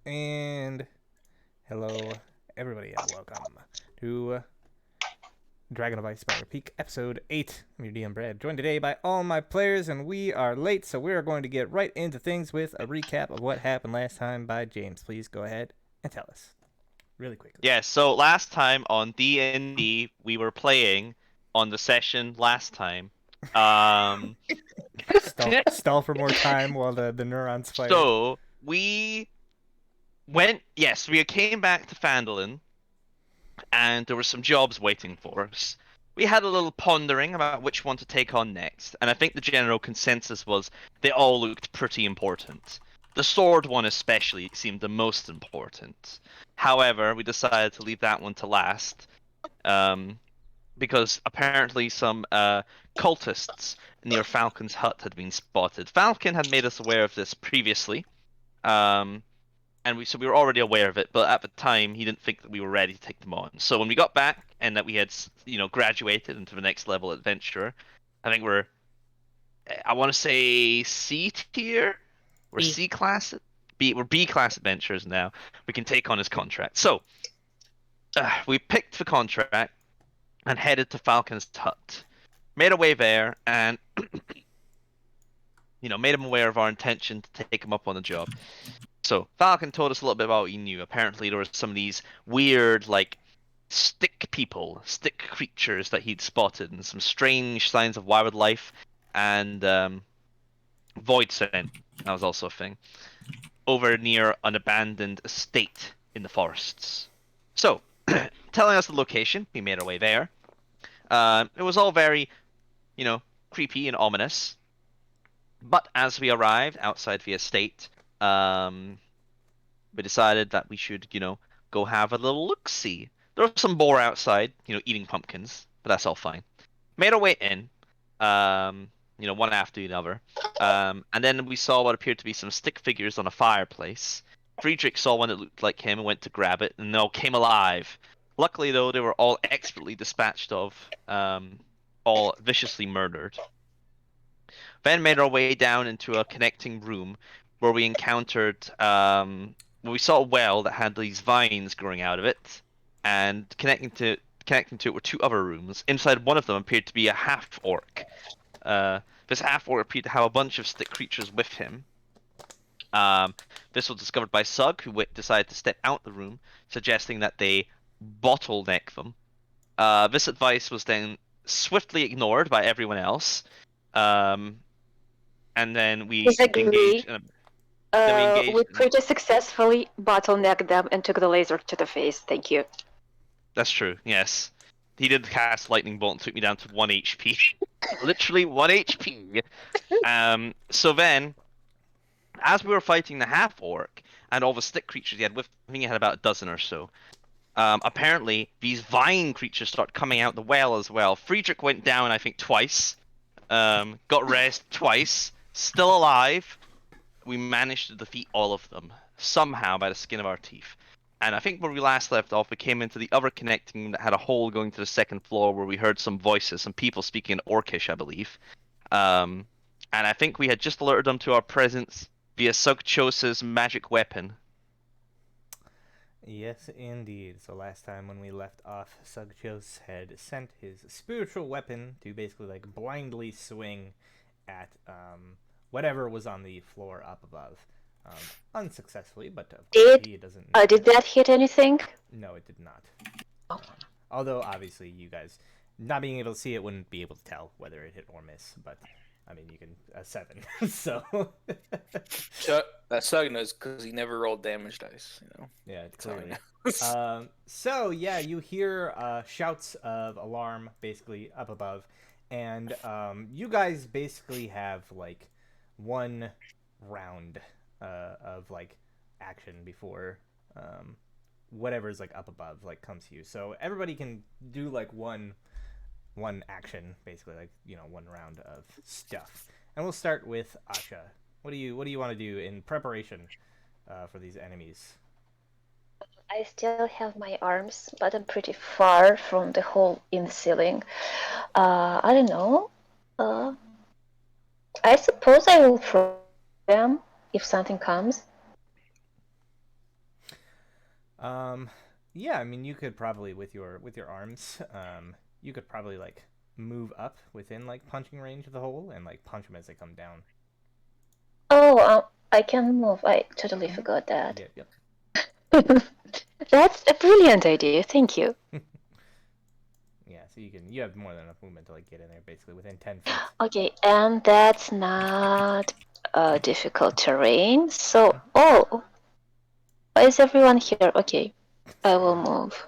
And hello, everybody, and welcome to Dragon of Icespire Peak, Episode 8. I'm your DM, Brad, joined today by all my players, and we are late, so we are going to get right into things with a recap of what happened last time by James. Please go ahead and tell us, really quickly. Yeah, so last time on D&D, we were playing on the session last time. Um, Stall for more time while the neurons fire. so we yes, we came back to Phandalin, and there were some jobs waiting for us. We had a little pondering about which one to take on next, and I think the general consensus was they all looked pretty important. The sword one especially seemed the most important. However, we decided to leave that one to last. Um, because apparently some cultists near Falcon's hut had been spotted. Falcon had made us aware of this previously, um, and we were already aware of it, but at the time he didn't think that we were ready to take them on. So when we got back and that we had graduated into the next level adventurer, I think I want to say C tier, we're B. C class, we're B class adventurers now. We can take on his contract. So we picked the contract and headed to Falcon's hut. Made our way there and made him aware of our intention to take him up on the job. So Falcon told us a little bit about what he knew. Apparently there were some of these weird stick creatures that he'd spotted, and some strange signs of wildlife, and void scent. That was also a thing. Over near an abandoned estate in the forests. So, telling us the location, we made our way there. It was all very, creepy and ominous. But as we arrived outside the estate, we decided that we should, go have a little look-see. There were some boar outside, eating pumpkins, but that's all fine. Made our way in, one after another. And then we saw what appeared to be some stick figures on a fireplace. Friedrich saw one that looked like him and went to grab it, and they all came alive. Luckily, though, they were all expertly dispatched of, all viciously murdered. Then made our way down into a connecting room where we encountered, we saw a well that had these vines growing out of it, and connecting to it were two other rooms. Inside one of them appeared to be a half orc. This half orc appeared to have a bunch of stick creatures with him. This was discovered by Sug, who decided to step out the room, suggesting that they bottleneck them. This advice was then swiftly ignored by everyone else. And then we Disagree. engaged. Then we engaged. We pretty successfully bottlenecked them and took the laser to the face. Thank you. That's true. Yes, he did cast lightning bolt and took me down to 1 HP. Literally 1 HP. So then, as we were fighting the half orc and all the stick creatures he had with, I think he had about a dozen or so. Apparently, these vine creatures start coming out the well as well. Friedrich went down, I think, twice. Got rezzed twice. Still alive. We managed to defeat all of them somehow by the skin of our teeth. And I think where we last left off, we came into the other connecting room that had a hole going to the second floor where we heard some voices, some people speaking in Orcish, I believe. And I think we had just alerted them to our presence via Sugchos's magic weapon. Yes, indeed. So last time when we left off, Sugchos had sent his spiritual weapon to basically blindly swing at whatever was on the floor up above. Unsuccessfully, but of course he doesn't. Did that hit anything? No, it did not. Oh. Although obviously you guys not being able to see it wouldn't be able to tell whether it hit or miss. But I mean, you can 7. So That Sug knows because he never rolled damage dice. Yeah, clearly. So yeah, you hear shouts of alarm basically up above, and you guys basically have one round of action before whatever's up above comes to you. So everybody can do one action basically, one round of stuff. And we'll start with Asha. What do you want to do in preparation for these enemies? I still have my arms, but I'm pretty far from the hole in the ceiling. I don't know. I suppose I will throw them if something comes. Yeah, I mean, you could probably with your arms, you could probably like move up within like punching range of the hole and like punch them as they come down. Oh, I can move. I totally forgot that. Yep. That's a brilliant idea. Thank you. Yeah, so you have more than enough movement to like get in there basically within 10 feet. Okay, and that's not difficult terrain. So, why is everyone here? Okay, I will move.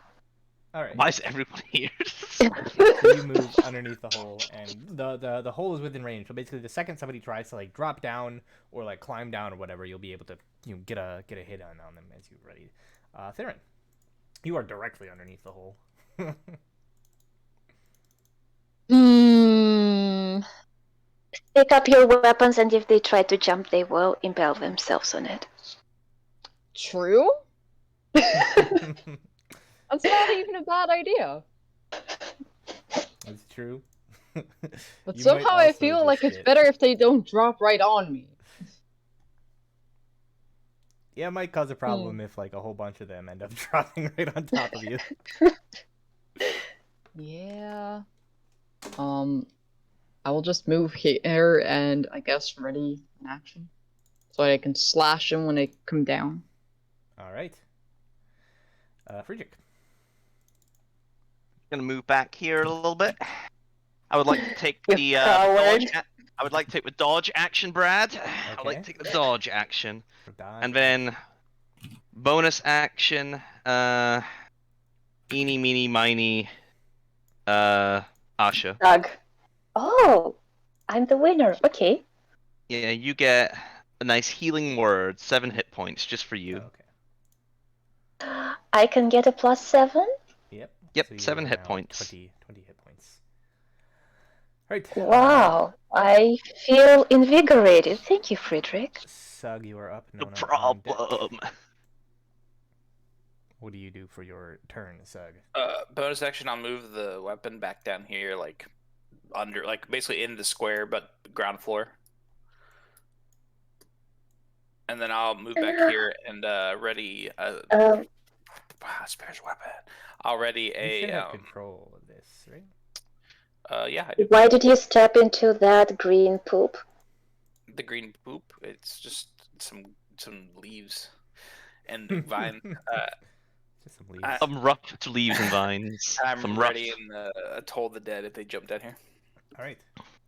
All right. Why is everyone here? So you move underneath the hole, and the hole is within range. So basically, the second somebody tries to like drop down or like climb down or whatever, you'll be able to get a hit on them as you're ready. Theron, you are directly underneath the hole. Pick up your weapons, and if they try to jump, they will impale themselves on it. True? That's not even a bad idea. That's true. But You somehow might I also feel just like it's get- better if they don't drop right on me. Yeah, it might cause a problem if like a whole bunch of them end up dropping right on top of you. Yeah. I will just move here and I guess ready in action. So I can slash them when they come down. All right. Friedrich. Gonna move back here a little bit. I would like to take You the coward. I would like to take the dodge action, Brad. I'd like Okay. to take the dodge action, Dodge. and then bonus action. Eeny, meeny, miny. Asha. Doug. Oh, I'm the winner. Okay. Yeah, you get a nice healing word, 7 hit points just for you. Okay. I can get a +7? Yep. Yep, So you 7 are hit now at points. 20 hit points. Right. Wow. I feel invigorated. Thank you, Friedrich. Sug, you are up. No Nona on deck. problem. What do you do for your turn, Sug? Bonus action, I'll move the weapon back down here, like under, like basically in the square, but ground floor. And then I'll move back here and ready Spire's weapon. I'll ready You should a have control of this, right? yeah, I do. Why did you step into that green poop? The green poop. It's just some leaves and vine. Just some leaves. Some rough leaves and vines. I'm Some ready rough. and told the dead if they jump down here. All right.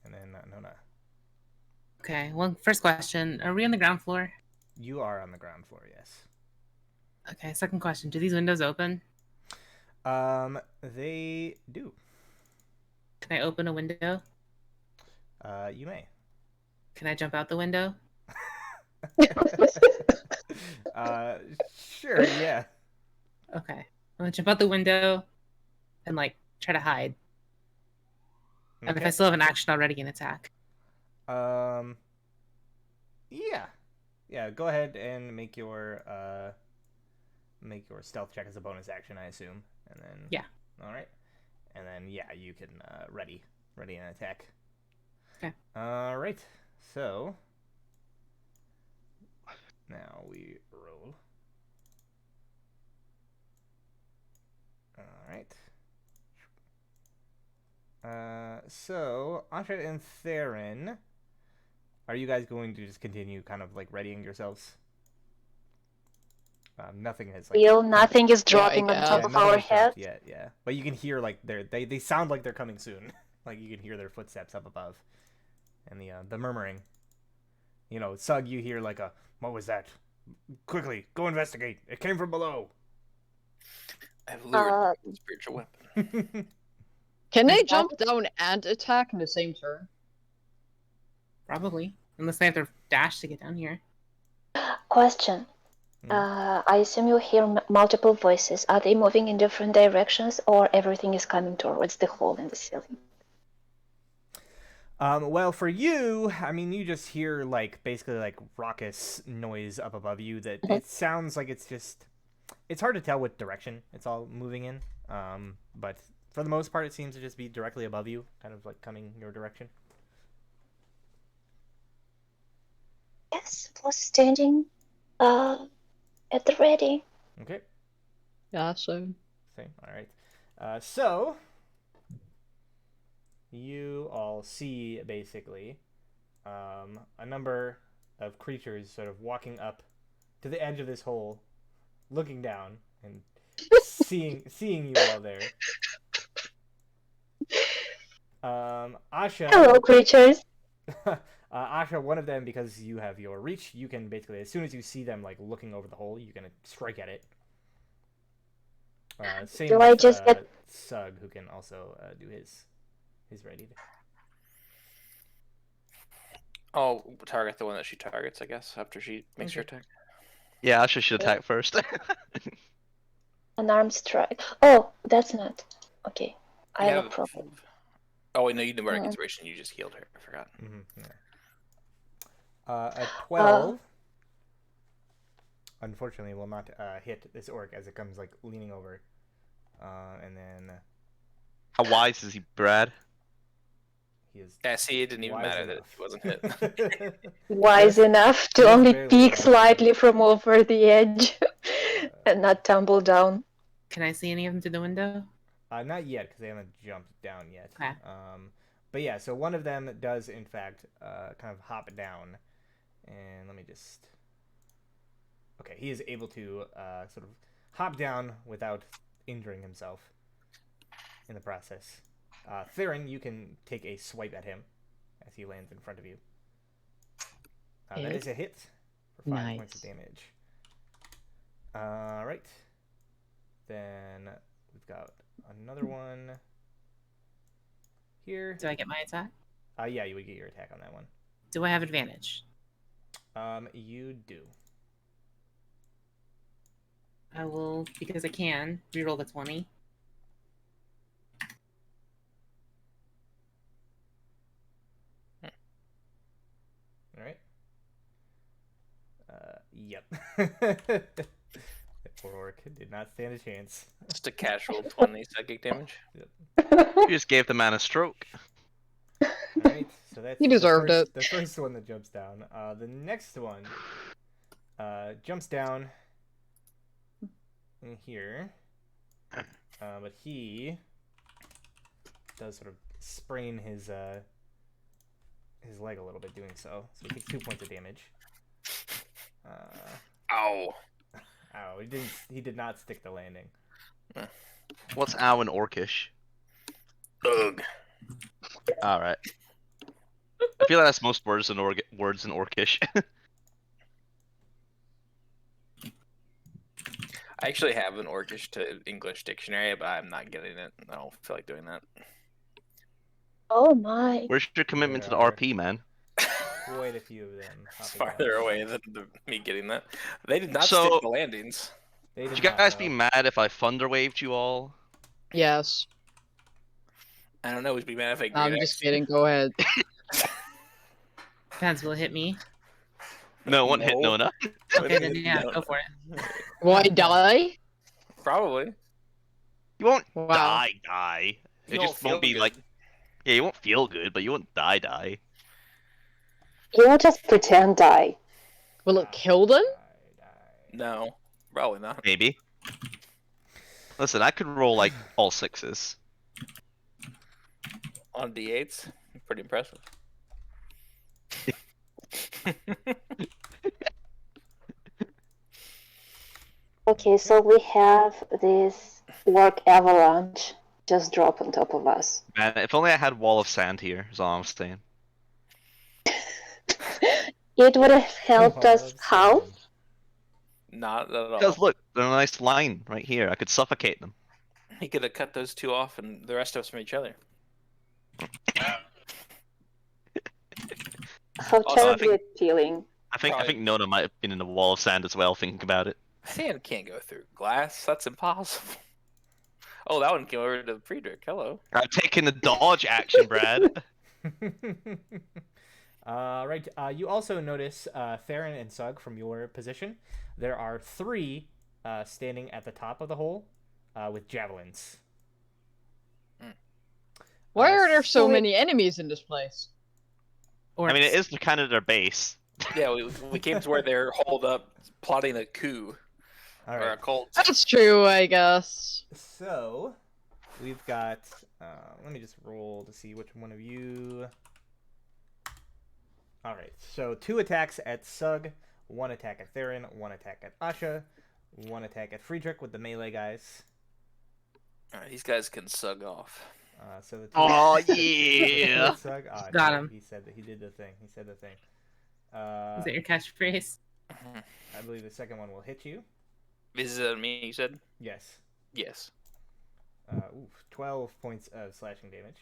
And then Nona. Okay, well, first question. Are we on the ground floor? You are on the ground floor, yes. Okay, second question. Do these windows open? They do. Can I open a window? You may. Can I jump out the window? Sure, yeah. Okay. I'm gonna jump out the window and, like, try to hide. And if I Okay. still have an action already, an attack. Yeah. Yeah, go ahead and make your stealth check as a bonus action, I assume. And then Yeah. All right. And then yeah, you can ready an attack. Okay. All right. So now we roll. All right. So Asha and Theron, are you guys going to just continue kind of like readying yourselves? Nothing has like Nothing is dropping on guess. top of nothing our has dropped heads. yet, yeah. But you can hear like they sound like they're coming soon. Like you can hear their footsteps up above, and the murmuring. You know, Sug, you hear like a what was that? Quickly, go investigate. It came from below. I've lured the spiritual weapon. Can they jump down and attack in the same turn? Probably. Unless they have to dash to get down here. Question. I assume you hear multiple voices. Are they moving in different directions, or everything is coming towards the hole in the ceiling? Well, for you, I mean, you just hear like basically like raucous noise up above you. That it sounds like it's hard to tell what direction it's all moving in. But for the most part, it seems to just be directly above you, kind of like coming your direction. Yes, was standing at the ready. Okay. Yeah, so Same. All right. So you all see basically a number of creatures sort of walking up to the edge of this hole, looking down and seeing you all there. Asha. Hello, creatures. Asha, one of them, because you have your reach, you can basically, as soon as you see them like looking over the hole, you can strike at it. Same Do with I just get? Sug, who can also do his ready. I'll target the one that she targets, I guess, after she makes her attack. Yeah, Asha should attack first. An arm strike. Oh, that's not. Okay. I You have a have- problem. Oh wait, no, you didn't mark inspiration. You just healed her. I forgot. Mm-hmm. Yeah. A 12. Unfortunately, will not hit this orc as it comes like leaning over. And then How wise is he, Brad? he is. Yeah, see, it didn't even wise matter that enough. he wasn't hit. Wise enough to Yes, only barely peek wise slightly enough. from over the edge and not tumble down. Can I see any of them through the window? Not yet, because they haven't jumped down yet. Okay. But yeah, so one of them does in fact kind of hop down, and let me just. Okay, he is able to sort of hop down without injuring himself in the process. Theron, you can take a swipe at him as he lands in front of you. That Hit. is a hit for 5 points of Nice. damage. Right. Then we've got another one here. Do I get my attack? Yeah, you would get your attack on that one. Do I have advantage? You do. I will, because I can, reroll the 20. All right. Yep. That poor orc did not stand a chance. Just a casual 20 psychic damage. You just gave the man a stroke. All right, so that's He deserved the it. the first one that jumps down. The next one jumps down in here, but he does sort of sprain his leg a little bit doing so. So he takes 2 points of damage. Ow. Ow! He did not stick the landing. What's ow in Orcish? Ugh. All right. I feel like that's most words in Orcish. I actually have an Orcish to English dictionary, but I'm not getting it. I don't feel like doing that. Oh my. Where's your commitment to the There are- RP, man? Quite a few of them. It's hopping farther out. away than me getting that. They did not So- stick the landings. They Would did you not, guys no. be mad if I thunder waved you all? yes. I don't know. Would you be mad if I I'm great just axe? kidding. Go ahead. Depends, will it hit me? No, it won't hit No. Nona. Okay, then yeah, No. go for it. Will I die? Probably. You won't Wow. die. You It don't just won't feel be good. like, yeah, you won't feel good, but you won't die. You will just pretend die. Will it kill them? No, probably not. Maybe. Listen, I could roll like all sixes. On D8s, pretty impressive. Okay, so we have this work avalanche just drop on top of us. Man, if only I had wall of sand here, is all I'm saying. It would have helped us how? Not at all. Because look, they're a nice line right here. I could suffocate them. He could have cut those two off and the rest of us from each other. How Also, I terribly think- appealing. I think Probably. Nona might have been in the wall of sand as well, thinking about it. Sand can't go through glass. That's impossible. Oh, that one came over to Friedrich. Hello. I've taken the dodge action, Brad. Right. You also notice Theron and Sug from your position. There are 3 standing at the top of the hole with javelins. Why are there so so it- many enemies in this place? Or I mean, it is kind of their base. Yeah, we came to where they're holed up plotting a coup. All Or a right. Colt. That's true, I guess. So we've got. Let me just roll to see which one of you. All right. So 2 attacks at Sug, 1 attack at Theron, 1 attack at Asha, 1 attack at Friedrich with the melee guys. Alright, these guys can sug off. So the 2 Oh the two yeah. at Sug. Oh, Got no, him. He said that he did the thing. He said the thing. Is that your catchphrase? I believe the second one will hit you. Is it me, you said? Yes. Yes. 12 points of slashing damage.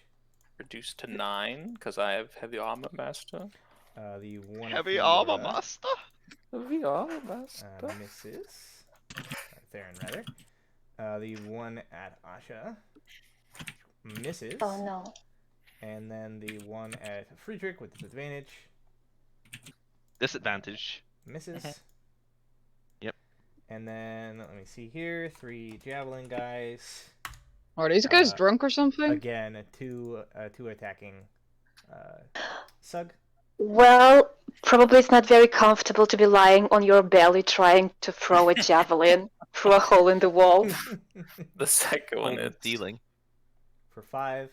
Reduced to 9, because I have heavy armor master. The one Heavy at armor Fiora, master. Heavy armor master. misses. Theron, rather. The one at Asha misses. Oh no. And then the one at Friedrich with disadvantage Disadvantage. misses. Yep. And then, let me see here, 3 javelin guys. Are these guys Uh, drunk or something? Again, two attacking Sug. Well, probably it's not very comfortable to be lying on your belly trying to throw a javelin through a hole in the wall. The second one Home is dealing. For 5.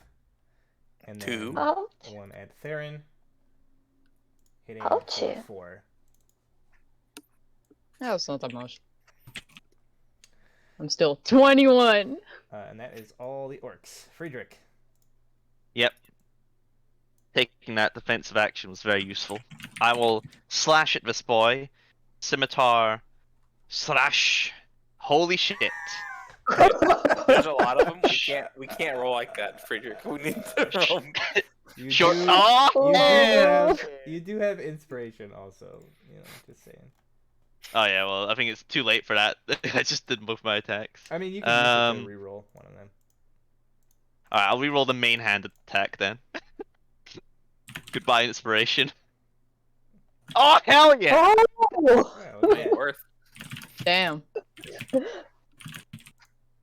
And then 2. Ouch. one at Theron. Hitting Ouchie. for 4. That's not that much. I'm still 21. And that is all the orcs. Friedrich. Yep. Taking that defensive action was very useful. I will slash at this boy. Scimitar. Slash. Holy shit. There's a lot of them. We can't roll like that, Friedrich. We need to roll. You Short. do, Oh! you do have inspiration also. You know, just saying. Oh yeah, well I think it's too late for that. I just did both my attacks. I mean, you can use it to reroll one of them. Alright, I'll reroll the main hand attack then. Goodbye inspiration. Oh hell yeah! Oh! Yeah, look at that. Worth. Damn.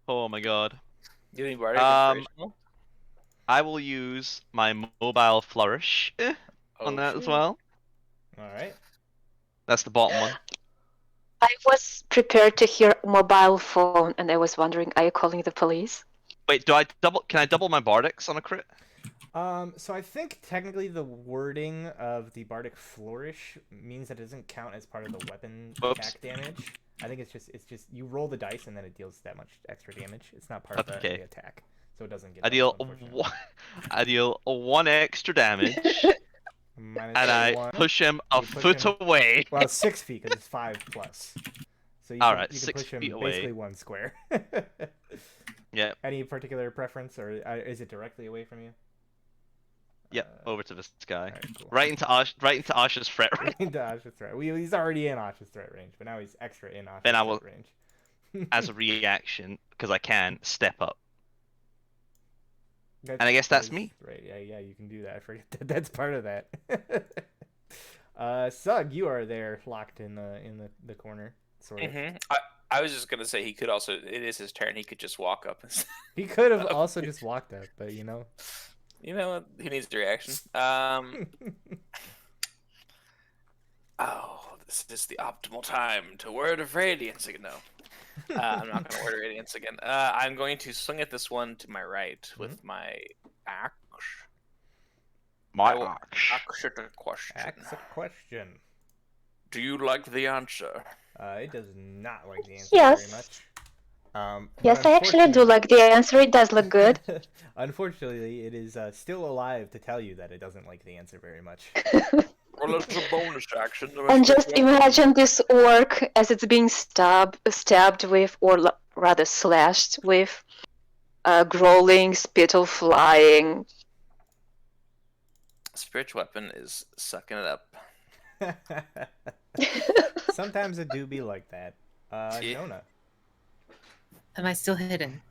Oh my god. Do you need bardic inspirational? I will use my mobile flourish on that as well. All right. That's the bottom one. I was prepared to hear mobile phone and I was wondering, are you calling the police? Wait, do I double? Can I double my bardics on a crit? So I think technically the wording of the Bardic Flourish means that it doesn't count as part of the weapon Oops. attack damage. I think it's just you roll the dice and then it deals that much extra damage. It's not part of Okay. the attack, so it doesn't get. I deal buffed, unfortunately. I deal 1 extra damage, Minus and I 1. push him a You push foot him- away. Well, it's 6 feet because it's 5 plus. So you Alright, can 6 push him feet away. basically 1 square. Yeah. Any particular preference, or is it directly away from you? Yep, over to this guy. Alright, cool. Right into Ash's threat range. Into Ash's threat. He's already in Ash's threat range, but now he's extra in Ash's Then I threat will- range. As a reaction, because I can step up. That's- And I guess that's that is- me. Right, yeah, you can do that. I forget that that's part of that. Sug, you are there, locked in the corner, sort of. I was just gonna say he could also. It is his turn. He could just walk up. And He could have also just walked up, but you know. you know what? He needs the reaction. Oh, this is the optimal time to word of radiance again. No, I'm not gonna word of radiance again. I'm going to swing at this one to my right with my axe. My I will axe. ask it a question. Ask a question. Do you like the answer? It does not like the answer Yes. very much. But Yes, I actually do like the answer. It does look good. Unfortunately, it is still alive to tell you that it doesn't like the answer very much. Well, it's a bonus action. And just imagine this orc as it's being stabbed with, or rather slashed with, growling, spittle flying. Spiritual weapon is sucking it up. Sometimes it do be like that. Yeah. Nona. Am I still hidden?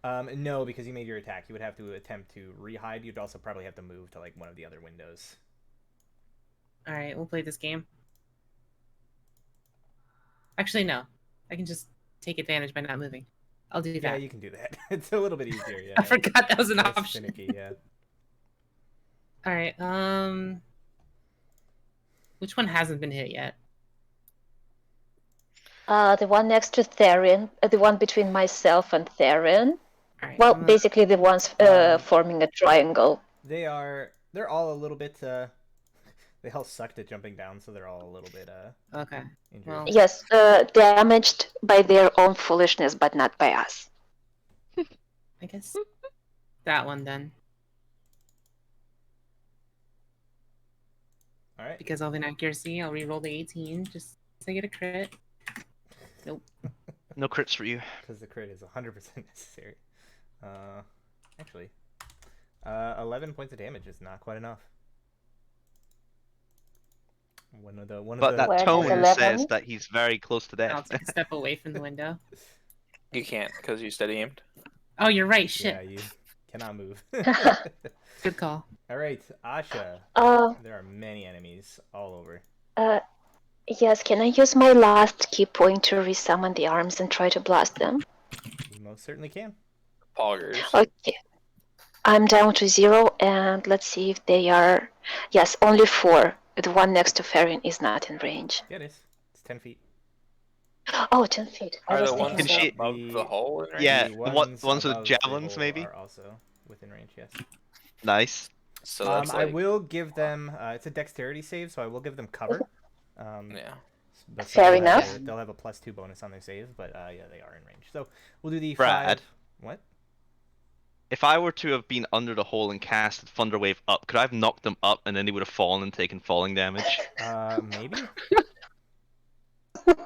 No, because you made your attack. You would have to attempt to re-hide. You'd also probably have to move to like one of the other windows. All right, we'll play this game. Actually, no. I can just take advantage by not moving. I'll do Yeah, that. you can do that. It's a little bit easier. Yeah. I forgot that was an Less option. finicky, yeah. All right. Which one hasn't been hit yet? The one next to Theron, the one between myself and Theron. All right. Well, basically the ones forming a triangle. They're all a little bit they all sucked at jumping down, so they're all a little bit Okay. injured. Well, Yes, damaged by their own foolishness, but not by us. I guess that one then, All right. because of inaccuracy, I'll re-roll the 18 just so I get a crit. Nope. No crits for you. Because the crit is 100% necessary. Actually, 11 points of damage is not quite enough. But that Where does tone 11? says that he's very close to I'll death. take a step away from the window. You can't because you steady aimed. Oh, you're right. Shit. Yeah, you cannot move. Good call. All right, Asha. There are many enemies all over. Yes, can I use my last key point to resummon the arms and try to blast them? You most certainly can. Poggers. Okay. I'm down to 0, and let's see if they are... Yes, only 4. The one next to Farron is not in range. Yeah, it is. It's 10 feet. Oh, 10 feet. I Are was the thinking ones Can she- above the hole in range? Yeah, The the ones with above the javelins, hole maybe? are also within range. Yes. Nice. So that's I like, will give them. It's a dexterity save, so I will give them cover. yeah. But Fair they'll have enough. they'll have a +2 bonus on their save, but yeah, they are in range. So we'll do the Brad. 5. What? If I were to have been under the hole and cast Thunderwave up, could I have knocked them up and then they would have fallen and taken falling damage? Maybe.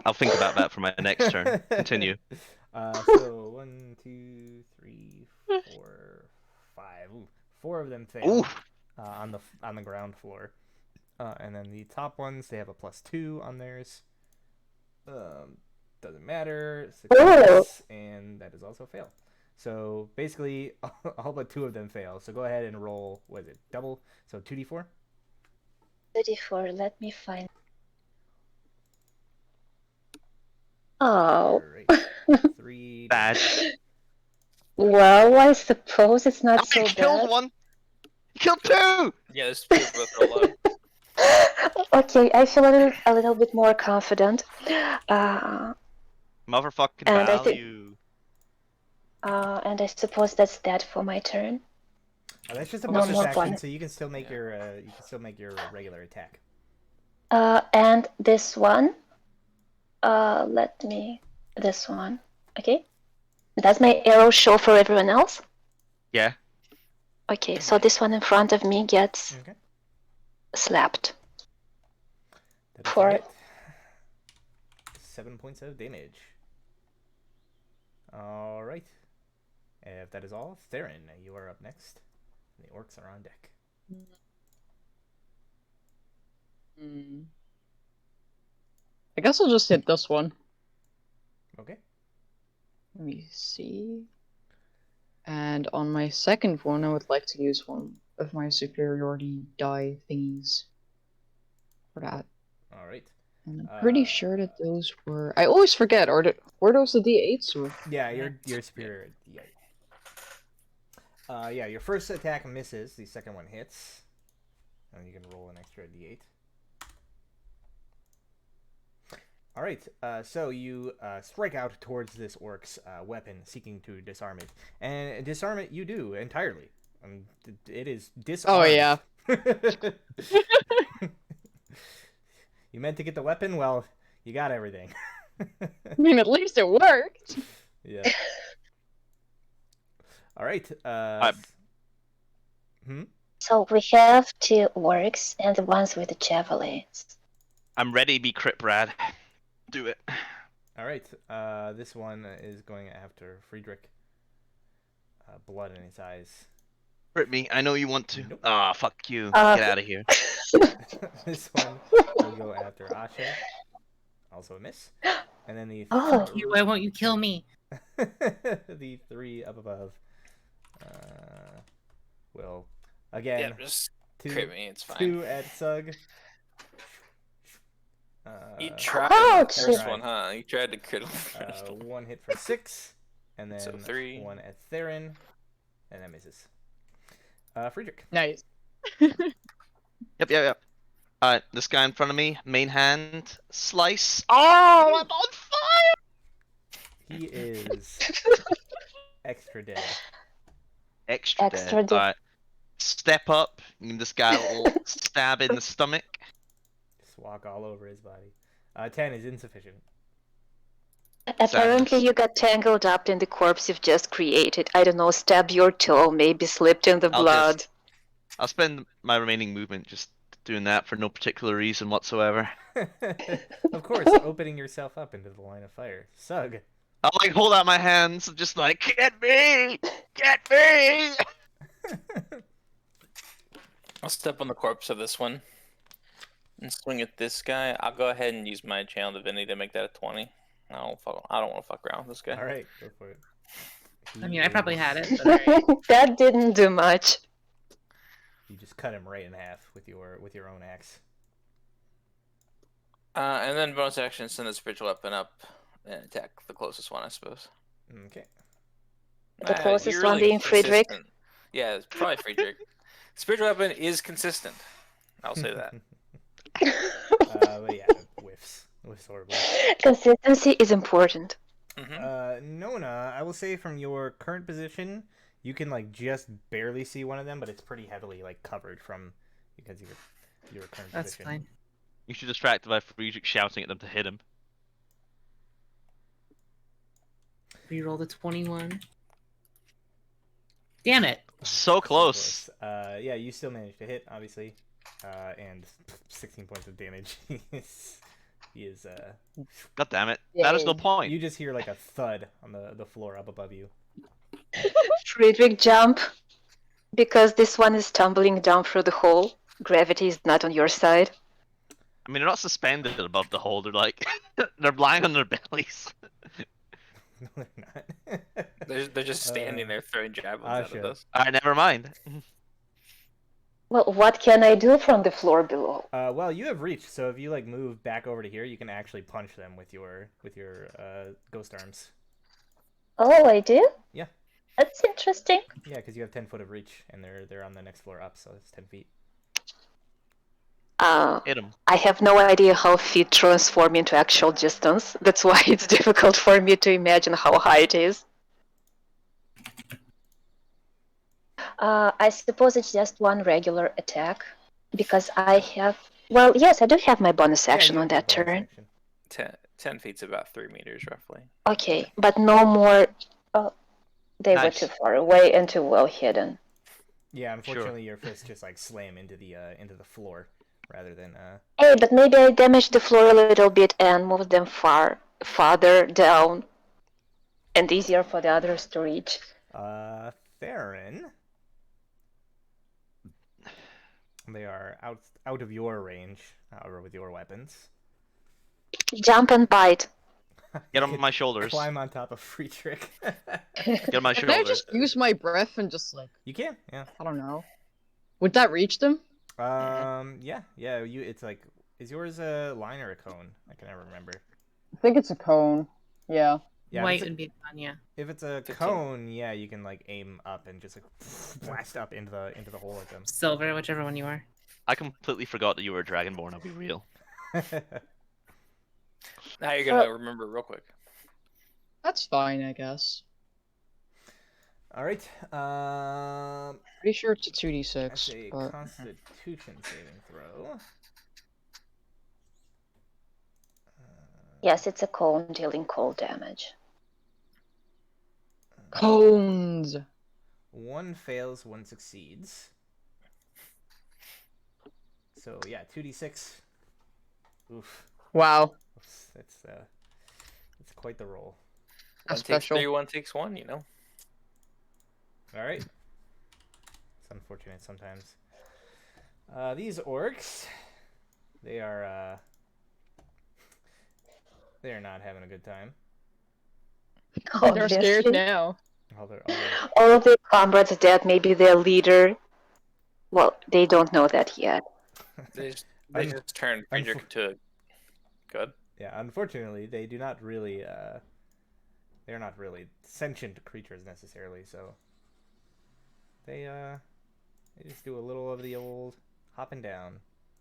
I'll think about that for my next turn. Continue. So 1, 2, 3, 4, 5. Ooh, 4 of them fail. Ooh. On the ground floor. And then the top ones, they have a +2 on theirs. Doesn't matter. Success, and that is also a fail. So basically, all but 2 of them fail. So go ahead and roll. What is it? Double. So 2d4. 34, let me find... Oh. Right. 3. Bad. Well, I suppose it's not Oh, so you killed bad. one! You killed 2! Yeah, this two both are low. Okay, I feel a little bit more confident. Motherfucking And I think- value. And I suppose that's that for my turn. That's just a No bonus more action, bonus. so you can still make your regular attack. And this one, this one, okay? Does my arrow show for everyone else? Yeah. Okay, so this one in front of me gets Okay. slapped. That is a For- hit. 7 points of damage. All right. If that is all, Theron, you are up next. The orcs are on deck. I guess I'll just hit this one. Okay. Let me see. And on my second one, I would like to use one of my superiority die thingies for that. All right. And I'm pretty sure that those were. I always forget. Were those the D8s or? Yeah, you're superior. Yeah. Yeah, your first attack misses. The second one hits. And you can roll an extra d8. All right, so you strike out towards this orc's weapon, seeking to disarm it. And disarm it you do entirely. It is disarmed. Oh yeah. You meant to get the weapon? Well, you got everything. I mean, at least it worked. Yeah. All right. So we have 2 orcs and the ones with the javelins. I'm ready to be crit Brad. Do it. All right. This one is going after Friedrich. Blood in his eyes. Crit me. I know you want to. Nope. Ah, fuck you. Uh, Get out of here. This one will go after Asha. Also a miss. And then the Oh. Why won't you kill me? the 3 up above will again Yeah, just two, crit me, it's fine. 2 at Sug. You tried Ouch! the first one, huh? You tried to crit him first. 1 hit for 6, and then So 3. 1 at Theron, and that misses. Friedrich. Nice. Yep. Alright, this guy in front of me, main hand, slice. Oh, I'm on He is extra dead. Extra dead. Extra dead. Alright. Step up. Give this guy a little stab in the stomach. Just walk all over his body. 10 is insufficient. Apparently, Sadness. you got tangled up in the corpse you've just created. I don't know, stabbed your toe, maybe slipped in the blood. I'll spend my remaining movement just doing that for no particular reason whatsoever. Of course, opening yourself up into the line of fire. Sug. I'll like hold out my hands, just like, get me! Get me! I'll step on the corpse of this one and swing at this guy. I'll go ahead and use my channel divinity to make that a 20. I don't want to fuck around with this guy. All right, go for it. I mean, I probably had it. But alright. That didn't do much. You just cut him right in half with your own axe. And then bonus action, send the spiritual weapon up and attack the closest one, I suppose. Okay. The closest you're one being Friedrich? consistent. Yeah, it's probably Friedrich. Spiritual weapon is consistent. I'll say that. But yeah, whiffs. Whiffs horribly. Consistency is important. Nona, I will say from your current position, you can like just barely see one of them, but it's pretty heavily like covered from because of your current That's position. fine. You should distract by Friedrich shouting at them to hit him. Reroll the 21. Damn it! So close. Yeah, you still managed to hit, obviously, and 16 points of damage. he is. God damn it. That is no Yay. point. You just hear like a thud on the floor up above you. Friedrich, jump. Because this one is tumbling down through the hole. Gravity is not on your side. I mean, they're not suspended above the hole. They're like, they're lying on their bellies. No, they're not. They're just standing there throwing javelins at shit. us. Alright, never mind. Well, what can I do from the floor below? Well, you have reached, so if you like move back over to here, you can actually punch them with your ghost arms. Oh, I do? Yeah. That's interesting. Yeah, because you have 10 foot of reach, and they're on the next floor up, so it's 10 feet. Hit him. I have no idea how feet transform into actual distance. That's why it's difficult for me to imagine how high it is. I suppose it's just one regular attack. Because I have... Well, yes, I do have my bonus action you on have that your bonus turn. action. 10 feet's about 3 meters, roughly. Okay, but no more... Oh, they were Nice. too far away and too well hidden. Yeah, unfortunately, your fists just like slam into the floor rather than Hey, but maybe I damaged the floor a little bit and moved them farther down. And easier for the others to reach. Theron. They are out of your range, however, with your weapons. Jump and bite. Get on my shoulders. Climb on top of Friedrich. Get on my Can I shoulders. just use my breath and just like, You can, yeah. I don't know. Would that reach them? Yeah. It's like, is yours a line or a cone? I can never remember. I think it's a cone. Yeah. Yeah, White if it's would be fun, yeah. if it's a 15. cone, yeah, you can like aim up and just like blast up into the hole at them. Silver, whichever one you are. I completely forgot that you were a Dragonborn, I'll be real. Now you're gonna remember real quick. That's fine, I guess. All right. Pretty sure it's a That's 2d6. a But... Constitution saving throw. Yes, it's a cone dealing cold damage. Cones! One fails, one succeeds. So yeah, 2d6. Oof. Wow. That's quite the roll. That's One takes special. 3, one takes 1, you know. All right. It's unfortunate sometimes. These orcs, they are not having a good time. They're scared Obviously. now. All of their comrades are dead, maybe their leader. Well, they don't know that yet. They just turned Friedrich to a... Good. Yeah, unfortunately, they do not really. They're not really sentient creatures necessarily, so they just do a little of the old hopping down.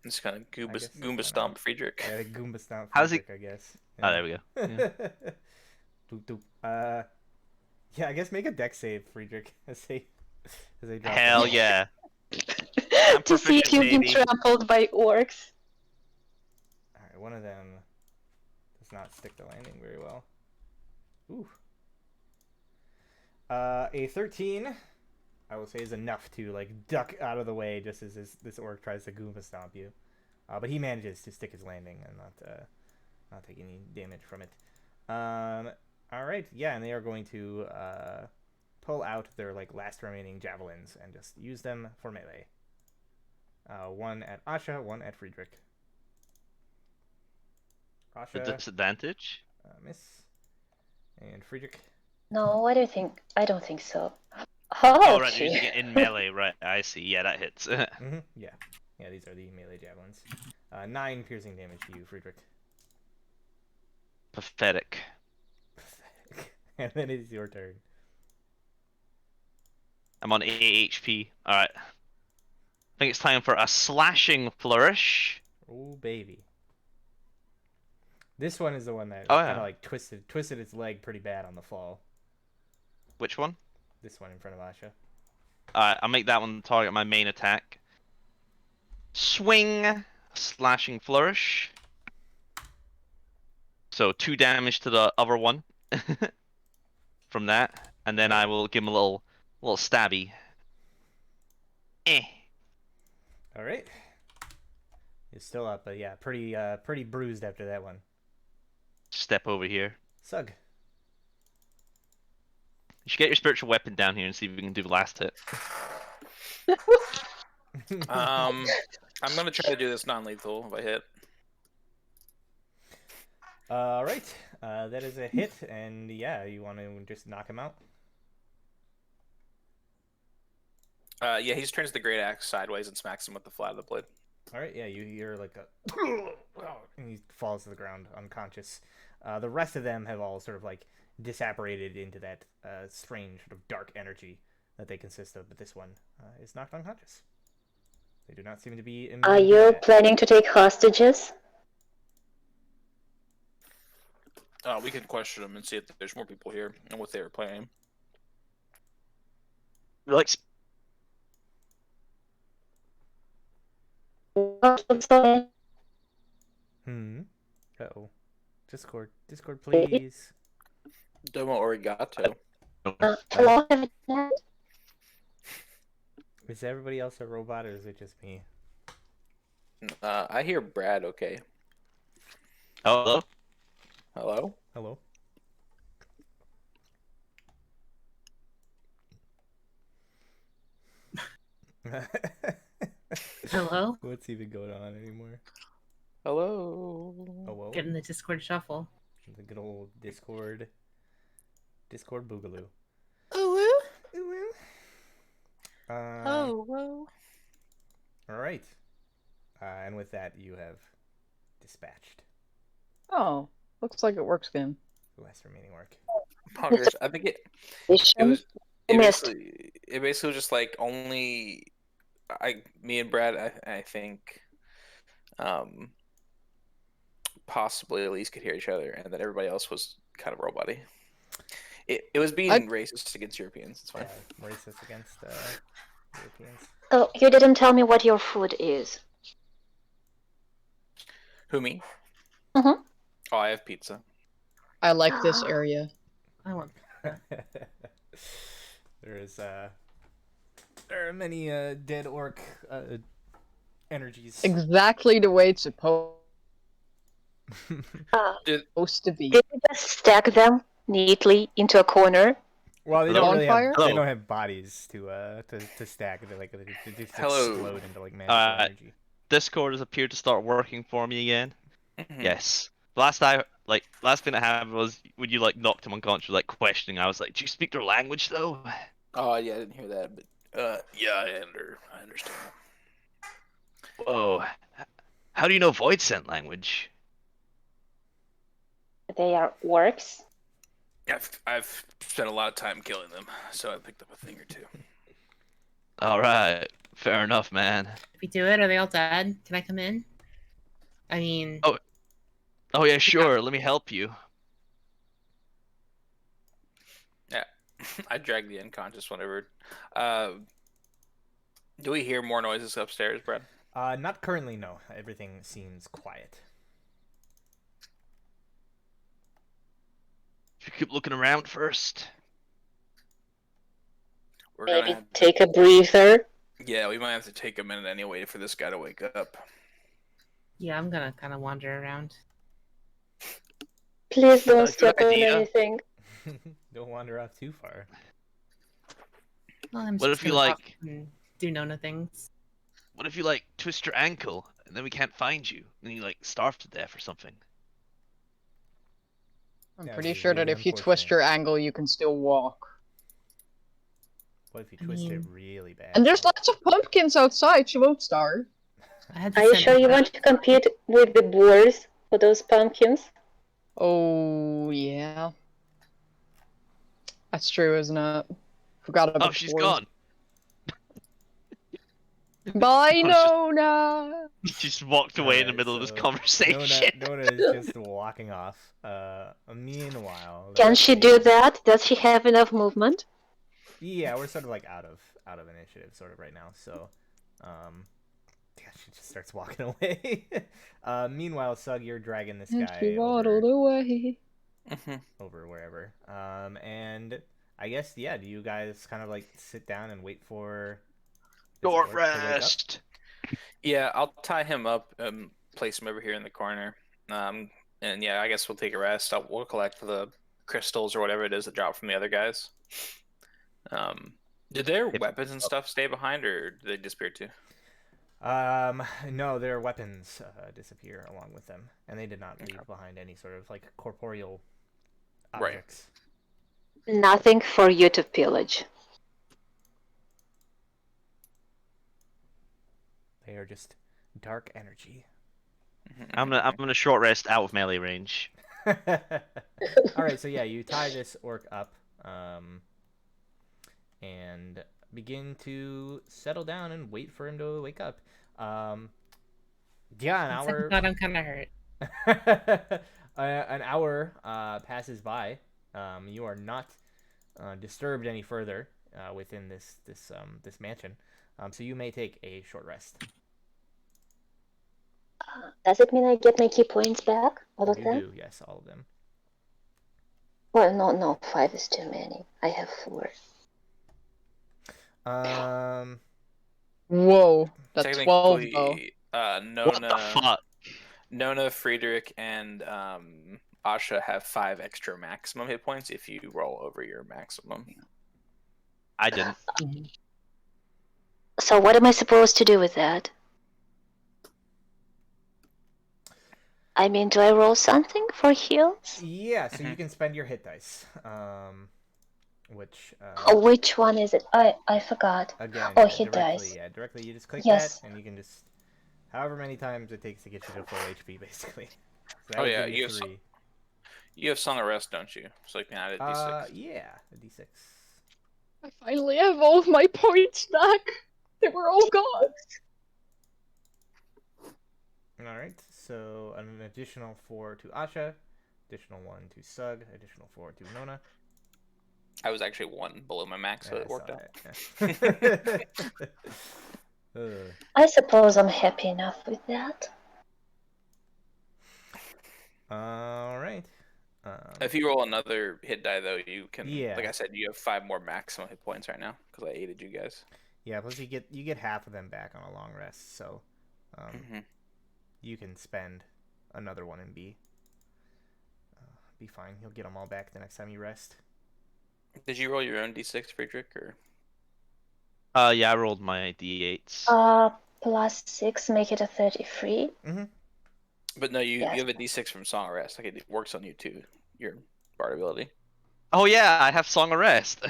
Just kind of guess that's Goomba kinda- stomp Friedrich. Yeah, Goomba stomp How's he- Friedrich, I guess. Oh, there we go. Yeah. Doop, doop. Yeah, I guess make a dex save, Friedrich, as they drop Hell down. yeah. To see if proficient, you've been baby. trampled by orcs. Alright, one of them does not stick the landing very well. Ooh. A 13, I will say, is enough to like duck out of the way just as this orc tries to Goomba stomp you. But he manages to stick his landing and not take any damage from it. All right, yeah, and they are going to pull out their like last remaining javelins and just use them for melee. One at Asha, one at Friedrich. The Asha, disadvantage? miss, and Friedrich. No, I don't think. I don't think so. Oh, right, they're Okay. using it in melee, right? I see. Yeah, that hits. Mm-hmm. Yeah, these are the melee javelins. 9 piercing damage to you, Friedrich. Pathetic. And then it's your turn. I'm on 8 HP. Alright. I think it's time for a slashing flourish. Oh baby. This one is the one that Oh, kind of yeah. like twisted its leg pretty bad on the fall. Which one? This one in front of Asha. Alright, I'll make that one target my main attack. Swing, slashing flourish. So 2 damage to the other one from that, and then I will give him a little stabby. All right. It's still up, but yeah, pretty bruised after that one. Step over here. Sug. You should get your spiritual weapon down here and see if we can do the last hit. I'm gonna try to do this non-lethal if I hit. All right. That is a hit, and yeah, you want to just knock him out. Yeah, he just turns the great axe sideways and smacks him with the flat of the blade. All right. Yeah, you hear like a, and he falls to the ground unconscious. The rest of them have all sort of like disapparated into that strange sort of dark energy that they consist of, but this one is knocked unconscious. They do not seem to be immune Are to you that. planning to take hostages? We can question them and see if there's more people here and what they were playing. Like, Uh-oh. Discord, please. Domo Origato. Hello? Is everybody else a robot, or is it just me? I hear Brad. Okay. hello? Hello. Hello? Hello? What's even going on anymore? Hello. Hello? Get in the Discord shuffle. The good old Discord boogaloo. Oh. Ooh. Whoa. All right. And with that, you have dispatched Oh, looks like it works again. the last remaining orc. Pongers. I think it was. It basically was just like only me and Brad. I think, possibly at least could hear each other, and then everybody else was kind of robot-y. It was being racist against Europeans. It's fine. Racist against Europeans. So you didn't tell me what your food is. Who, me? Mhm. Oh, I have pizza. I like this area. I want. There are many dead orc energies. Exactly the way it's supposed Did to be. Did you just stack them neatly into a corner? Well, they Hello? don't really have, Bonfire? they Hello. don't have bodies to stack. They just Hello. explode into like magical energy. Discord has appeared to start working for me again. Mhm. Yes. Last thing that happened was when you like knocked him unconscious, like questioning. I was like, "Do you speak their language though?" Oh yeah, I didn't hear that, but yeah, I understand. Whoa. How do you know Void Scent language? They are orcs. I've spent a lot of time killing them, so I picked up a thing or two. All right, fair enough, man. If we do it, are they all dead? Can I come in? I mean, Oh yeah, sure. Let me help you. I drag the unconscious one over. Do we hear more noises upstairs, Brad? Not currently, no. Everything seems quiet. Should we keep looking around first? We're gonna Maybe have to, take a breather. yeah, we might have to take a minute anyway for this guy to wake up. Yeah, I'm gonna kind of wander around. Please don't Good step on idea. anything. Don't wander off too far. Well, I'm What just if you gonna walk like? and do Nona things. What if you like twist your ankle and then we can't find you, and you like starve to death or something? I'm That pretty would be sure that really if you twist unfortunate. your angle, you can still walk. What if you I twist it mean- really bad? And there's though? lots of pumpkins outside. She won't starve. I had to Are you send sure you that- want to compete with the boars for those pumpkins? Oh yeah, that's true, isn't it? Forgot about Oh, she's boars. gone. Bye, Nona's just- Nona. She just walked away in the Alright, middle of this so conversation. Nona is just walking off. Meanwhile, the Can rest she of do you- that? Does she have enough movement? Yeah, we're sort of like out of initiative sort of right now. So, yeah, she just starts walking away. Meanwhile, Sug, you're dragging this And guy she waddled away. over wherever. And I guess yeah, do you guys kind of like sit down and wait for this Short orc to wake up? rest. Yeah, I'll tie him up and place him over here in the corner. And yeah, I guess we'll take a rest. We'll collect the crystals or whatever it is that drop from the other guys. Did their weapons and stuff stay behind, or did they disappear too? No, their weapons disappear along with them, and they did not leave behind any sort of like corporeal Right. objects. Nothing for you to pillage. They are just dark energy. I'm gonna short rest out of melee range. All right, so yeah, you tie this orc up, and begin to settle down and wait for him to wake up. Yeah, an On second hour. thought, I'm kind of hurt. An hour passes by. You are not disturbed any further within this mansion, so you may take a short rest. Does it mean I get my key points back? All of You them? do, yes, all of them. Well, no, 5 is too many. I have 4. Whoa, that's 12 though. Technically, What the fuck? Nona, Friedrich, and Asha have 5 extra maximum hit points if you roll over your maximum. I didn't. So what am I supposed to do with that? I mean, do I roll something for heals? Yeah, so you can spend your hit dice. Which Oh, which one is it? I forgot. again, Oh, yeah, hit directly, dice. yeah, directly. You just click Yes. that, and you can just however many times it takes to get you to full HP, basically. So that Oh, would yeah, give you have 3. You have Song of Rest, don't you? So you can add a d6. Yeah, a d6. I finally have all of my points back. They were all gone. All right, so an additional 4 to Asha, additional 1 to Sug, additional 4 to Nona. I was actually 1 below my max, so Yeah, it I worked saw out. that, yeah. I suppose I'm happy enough with that. All right. If you roll another hit die, though, you can. Yeah. Like I said, you have 5 more maximum hit points right now because I aided you guys. Yeah, plus you get half of them back on a long rest, so you can spend another one and be fine. You'll get them all back the next time you rest. Did you roll your own d6, Friedrich, or? Yeah, I rolled my d8s. Plus 6, make it a 33. But no, you Yes. have a d6 from Song of Rest. Like it works on you too. Your bard ability. Oh yeah, I have Song of Rest.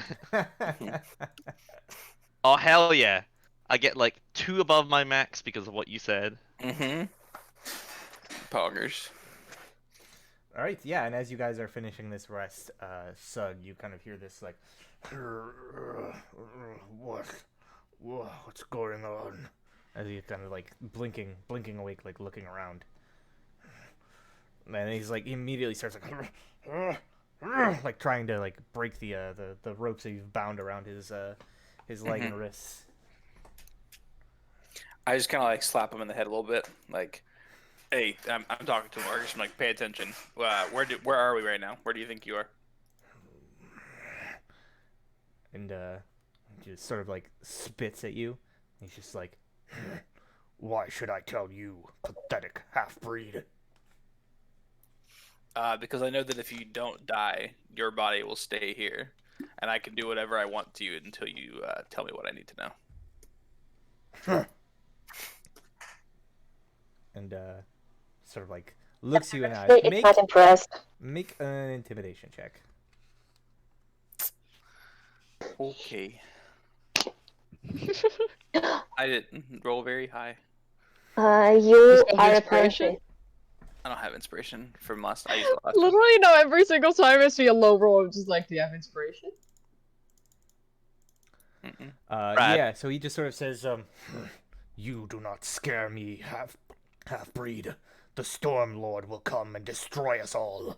Oh hell yeah! I get like 2 above my max because of what you said. Poggers. All right, yeah, and as you guys are finishing this rest, Sug, you kind of hear this like, what's going on? As he's kind of like blinking awake, like looking around. And he's like, he immediately starts like, like trying to like break the ropes that you've bound around his leg and wrists. I just kind of like slap him in the head a little bit, like, "Hey, I'm talking to Marcus. I'm like, pay attention. Where are we right now? Where do you think you are?" And he just sort of like spits at you. He's just like, "Why should I tell you, pathetic half-breed?" Because I know that if you don't die, your body will stay here, and I can do whatever I want to you until you tell me what I need to know. And sort of like looks you in the eyes. It's not impressed. Make an intimidation check. Okay. I didn't roll very high. You have are inspiration? apparently. I don't have inspiration from last. I used the last one. Literally, no, every single time I see a low roll, I'm just like, do you have inspiration? Mm-mm. Brad. Yeah, so he just sort of says, "You do not scare me, half-breed. The Storm Lord will come and destroy us all."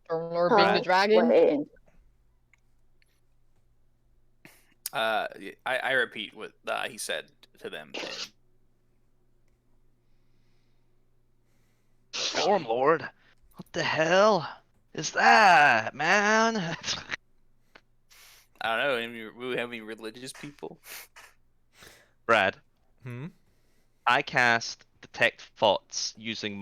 Stormlord being the dragon? Wait. I repeat what he said to them. Stormlord? What the hell is that, man? I don't know. We have any religious people? Brad, Hmm. I cast Detect Thoughts using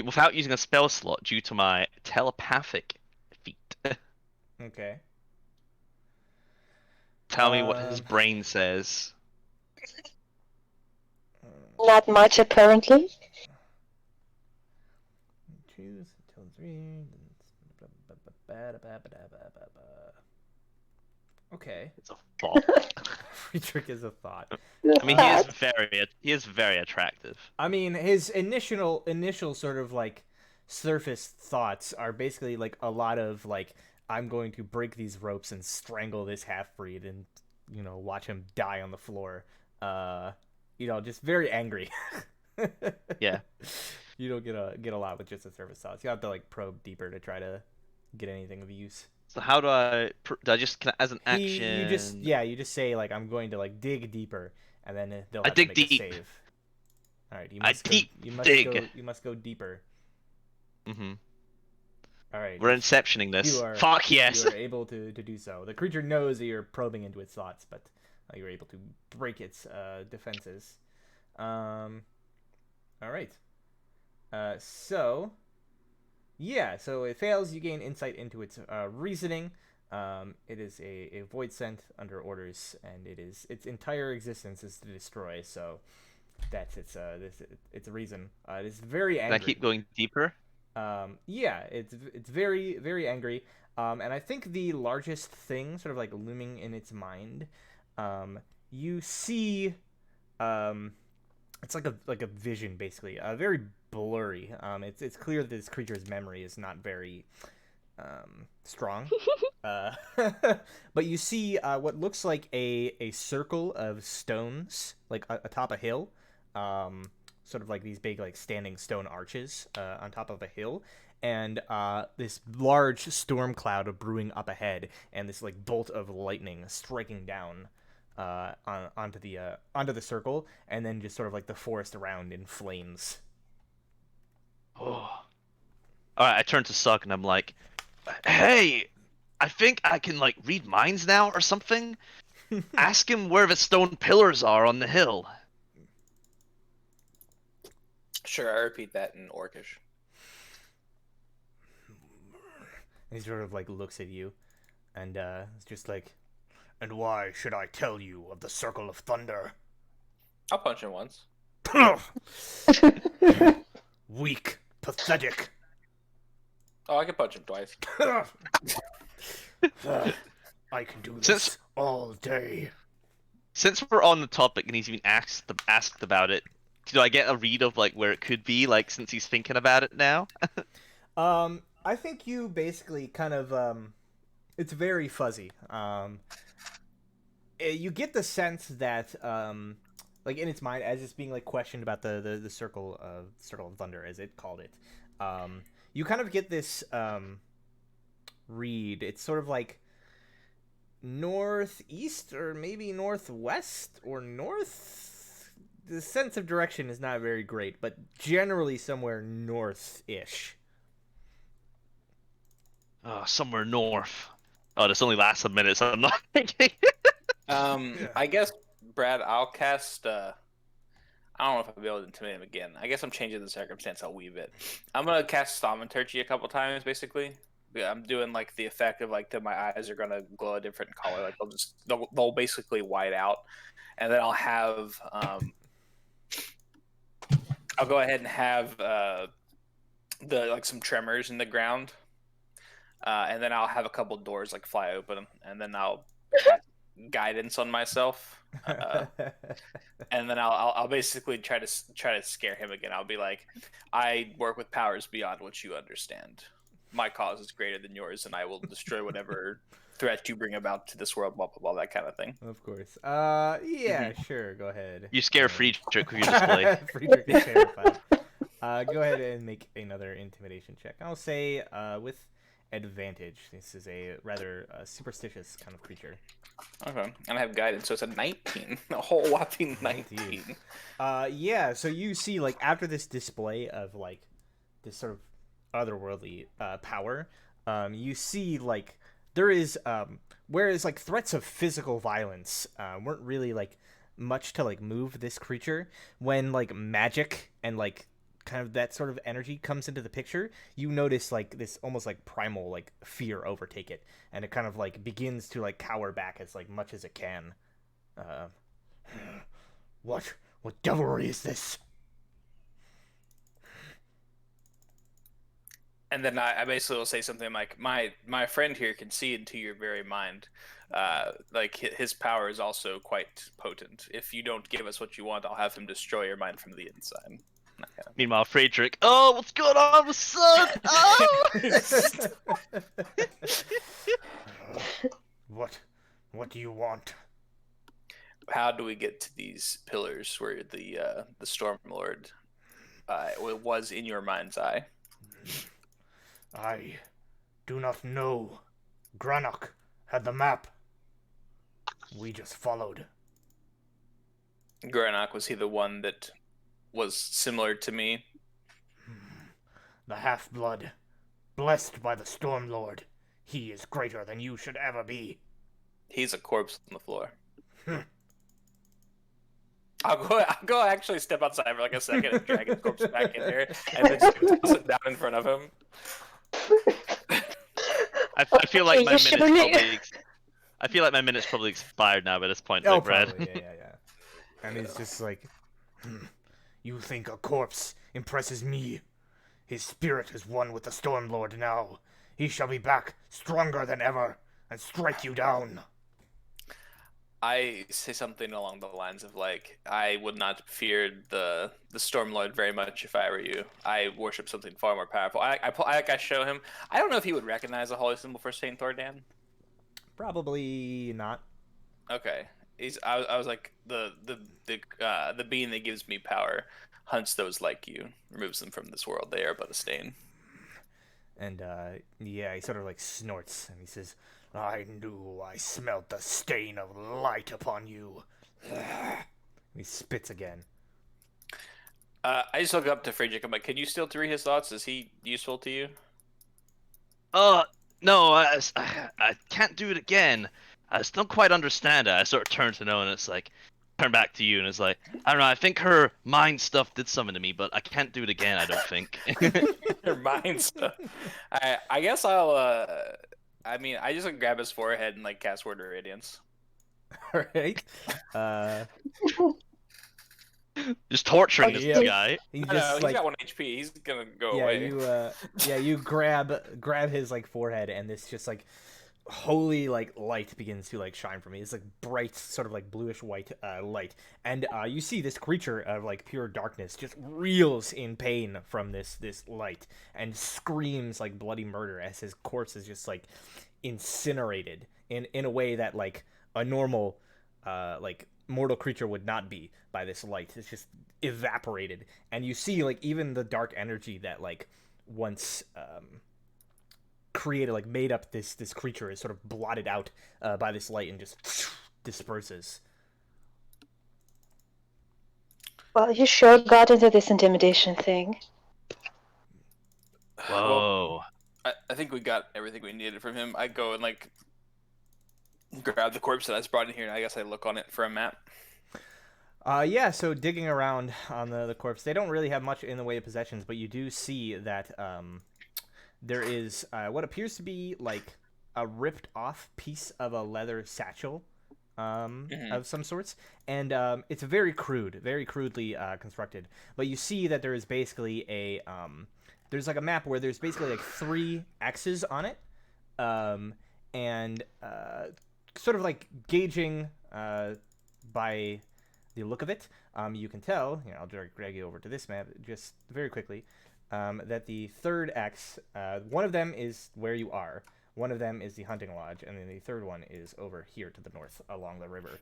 without using a spell slot due to my telepathic feat. Okay. Tell me what his brain says. Not much, apparently. Choose until 3. Okay. It's a thought. Friedrich is a thought. I mean, he is very attractive. I mean, his initial sort of like surface thoughts are basically like a lot of like, I'm going to break these ropes and strangle this half-breed and watch him die on the floor. Just very angry. Yeah. You don't get a lot with just the surface thoughts. You have to like probe deeper to try to get anything of use. So how do I? Do I just as an action? You just say like, I'm going to like dig deeper, and then they'll I have dig to make a deep. save. All right, you I must go. deep You must dig. go. You must go deeper. Mm-hmm. All right. We're inceptioning this. You are, Fuck yes. You are able to do so. The creature knows that you're probing into its thoughts, but you're able to break its defenses. All right. So it fails. You gain insight into its reasoning. It is a void sent under orders, and its entire existence is to destroy. So that's its reason. It is very angry. Can I keep going deeper? It's very very angry. And I think the largest thing, sort of like looming in its mind, you see, it's like a vision basically, very blurry. It's clear that this creature's memory is not very strong. But you see what looks like a circle of stones, like atop a hill, sort of like these big like standing stone arches on top of a hill, and this large storm cloud brewing up ahead, and this like bolt of lightning striking down onto the circle, and then just sort of like the forest around in flames. Oh. All right, I turn to Suck and I'm like, "Hey, I think I can like read minds now or something. Ask him where the stone pillars are on the hill." Sure, I repeat that in Orcish. He sort of like looks at you, and it's just like, "And why should I tell you of the Circle of Thunder?" I'll punch him once. Weak, pathetic. Oh, I can punch him twice. I can do this Since- all day. Since we're on the topic and he's even asked about it, do I get a read of like where it could be, like since he's thinking about it now? I think you basically kind of it's very fuzzy. You get the sense that like in its mind, as it's being like questioned about the circle of Thunder, as it called it, you kind of get this read. It's sort of like northeast or maybe northwest or north. The sense of direction is not very great, but generally somewhere north-ish. Somewhere north. Oh, this only lasts a minute, so I'm not thinking. I guess, Brad, I'll cast. I don't know if I'll be able to intimidate him again. I guess I'm changing the circumstance a wee bit. I'm gonna cast Thaumaturgy a couple times, basically. Yeah, I'm doing like the effect of like that my eyes are gonna glow a different color. Like they'll basically white out, and then I'll have I'll go ahead and have the like some tremors in the ground, and then I'll have a couple doors like fly open, and then I'll cast guidance on myself, and then I'll basically try to scare him again. I'll be like, I work with powers beyond what you understand. My cause is greater than yours, and I will destroy whatever threat you bring about to this world. Blah blah blah, that kind of thing. Of course. Yeah, sure. Go ahead. You scare Friedrich with your display. Friedrich is terrified. Go ahead and make another intimidation check. I'll say with advantage. This is a rather superstitious kind of creature. Okay, and I have guidance, so it's a 19, a whole whopping 19. Yeah. So you see, like after this display of like this sort of otherworldly power, you see like there is whereas like threats of physical violence weren't really like much to like move this creature, when like magic and like kind of that sort of energy comes into the picture, you notice like this almost like primal like fear overtake it, and it kind of like begins to like cower back as like much as it can. What devilry is this? And then I basically will say something like, my friend here can see into your very mind. Like his power is also quite potent. If you don't give us what you want, I'll have him destroy your mind from the inside. Meanwhile, Friedrich, oh, what's going on with son? Oh! What do you want? How do we get to these pillars where the Stormlord was in your mind's eye? I do not know. Granok had the map. We just followed. Granok, was he the one that was similar to me? The half-blood, blessed by the Stormlord. He is greater than you should ever be. He's a corpse on the floor. I'll go actually step outside for like a second and drag his corpse back in there and then just toss it down in front of him. I feel like my minutes probably. I feel like my minutes probably expired now by this point. Oh, like, Brad. probably, yeah. And he's just like, you think a corpse impresses me? His spirit is one with the Stormlord now. He shall be back, stronger than ever, and strike you down. I say something along the lines of like, I would not fear the Stormlord very much if I were you. I worship something far more powerful. I show him. I don't know if he would recognize a holy symbol for Saint Thordan. Probably not. Okay. I was like the being that gives me power hunts those like you, removes them from this world. They are but a stain. And yeah, he sort of like snorts and he says, I knew I smelt the stain of light upon you. He spits again. I just look up to Friedrich. I'm like, can you still read his thoughts? Is he useful to you? No, I can't do it again. I still don't quite understand it. I sort of turn to know, and it's like, turn back to you, and it's like, I don't know, I think her mind stuff did something to me, but I can't do it again, I don't think. Her mind stuff. I guess I'll, I just like grab his forehead and like cast Word of Radiance. Alright. Just torturing this guy. He He's just like, got 1 HP. He's gonna go away. You grab his like forehead, and this just like holy like light begins to like shine from me. It's like bright, sort of like bluish white light, and you see this creature of like pure darkness just reels in pain from this light and screams like bloody murder as his corpse is just like incinerated in a way that like a normal like mortal creature would not be by this light. It's just evaporated, and you see like even the dark energy that like once created, like made up this creature is sort of blotted out by this light and just disperses. Well, you sure got into this intimidation thing. Whoa. Well, I think we got everything we needed from him. I go and like grab the corpse that I just brought in here, and I guess I look on it for a map. Yeah, so digging around on the corpse, they don't really have much in the way of possessions, but you do see that there is what appears to be like a ripped off piece of a leather satchel of some sorts, and it's very crudely constructed. But you see that there is basically a there's like a map where there's basically like 3 X's on it, and sort of like gauging by the look of it, you can tell, I'll drag you over to this map just very quickly, that the 3rd X, one of them is where you are, one of them is the hunting lodge, and then the 3rd one is over here to the north along the river.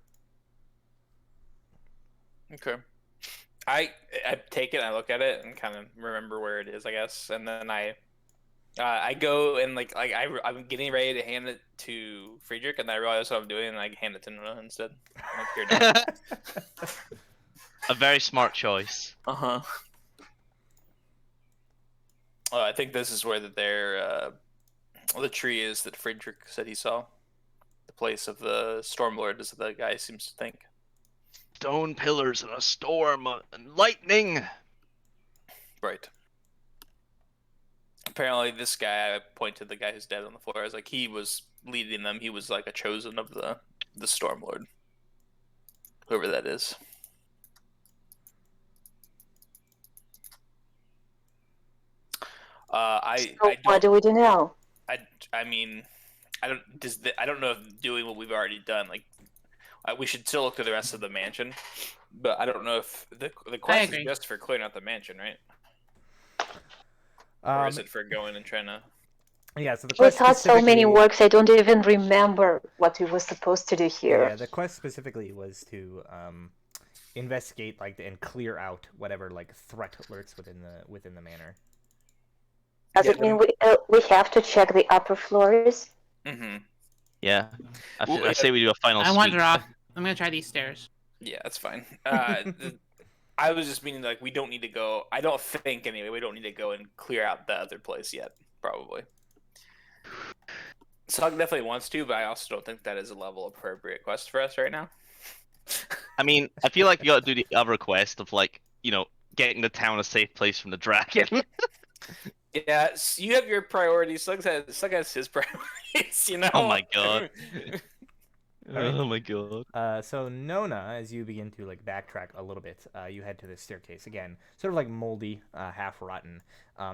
Okay. I take it, I look at it, and kind of remember where it is, I guess, and then I go and I'm getting ready to hand it to Friedrich, and I realize what I'm doing, and I hand it to Nuna instead. Like, here, Nuna. A very smart choice. Uh-huh. I think this is where the tree is that Friedrich said he saw. The place of the Stormlord, as the guy seems to think. Stone pillars and a storm and lightning. Right. Apparently, this guy, I point to the guy who's dead on the floor, I was like, he was leading them. He was like a chosen of the Stormlord. Whoever that is. What do we do now? I mean, I don't know if doing what we've already done, like, we should still look to the rest of the mansion, but I don't know if the quest is just for clearing out the mansion, right? Or is it for going and trying to? Yeah, so the We quest had so many works, I don't even remember what we were supposed to do here. Yeah, the quest specifically was to investigate and clear out whatever threat lurks within the manor. Does it mean we have to check the upper floors? Mm-hmm. Yeah, I say we do a final. I wander off. I'm gonna try these stairs. Yeah, that's fine. I was just meaning we don't need to go. I don't think anyway. We don't need to go and clear out the other place yet. Probably. Sog definitely wants to, but I also don't think that is a level appropriate quest for us right now. I mean, I feel like you got to do the other quest of getting the town a safe place from the dragon. Yeah, you have your priorities. Slug has his priorities. Oh my god. Right. Oh my god. So Nona, as you begin to backtrack a little bit, you head to this staircase again, sort of moldy, half rotten.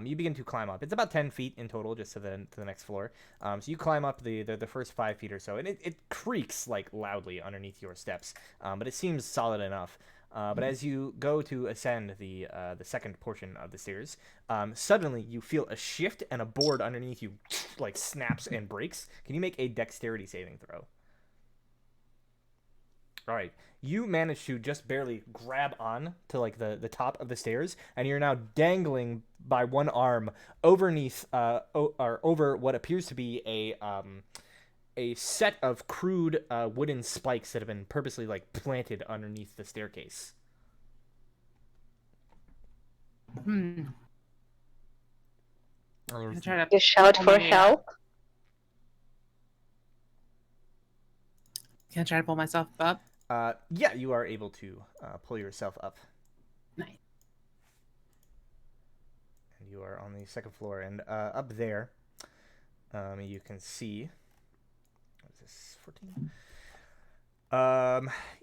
You begin to climb up. It's about 10 feet in total, just to the next floor. So you climb up the first 5 feet or so, and it creaks loudly underneath your steps, but it seems solid enough. But as you go to ascend the second portion of the stairs, suddenly you feel a shift, and a board underneath you snaps and breaks. Can you make a dexterity saving throw? All right, you manage to just barely grab on to the top of the stairs, and you're now dangling by one arm overneath or over what appears to be a set of crude wooden spikes that have been purposely planted underneath the staircase. Hmm. Oh, Try to You shout for help? Can I try to pull myself up? Yeah, you are able to pull yourself up. Nice. And you are on the second floor, and up there, you can see. What is this? 14.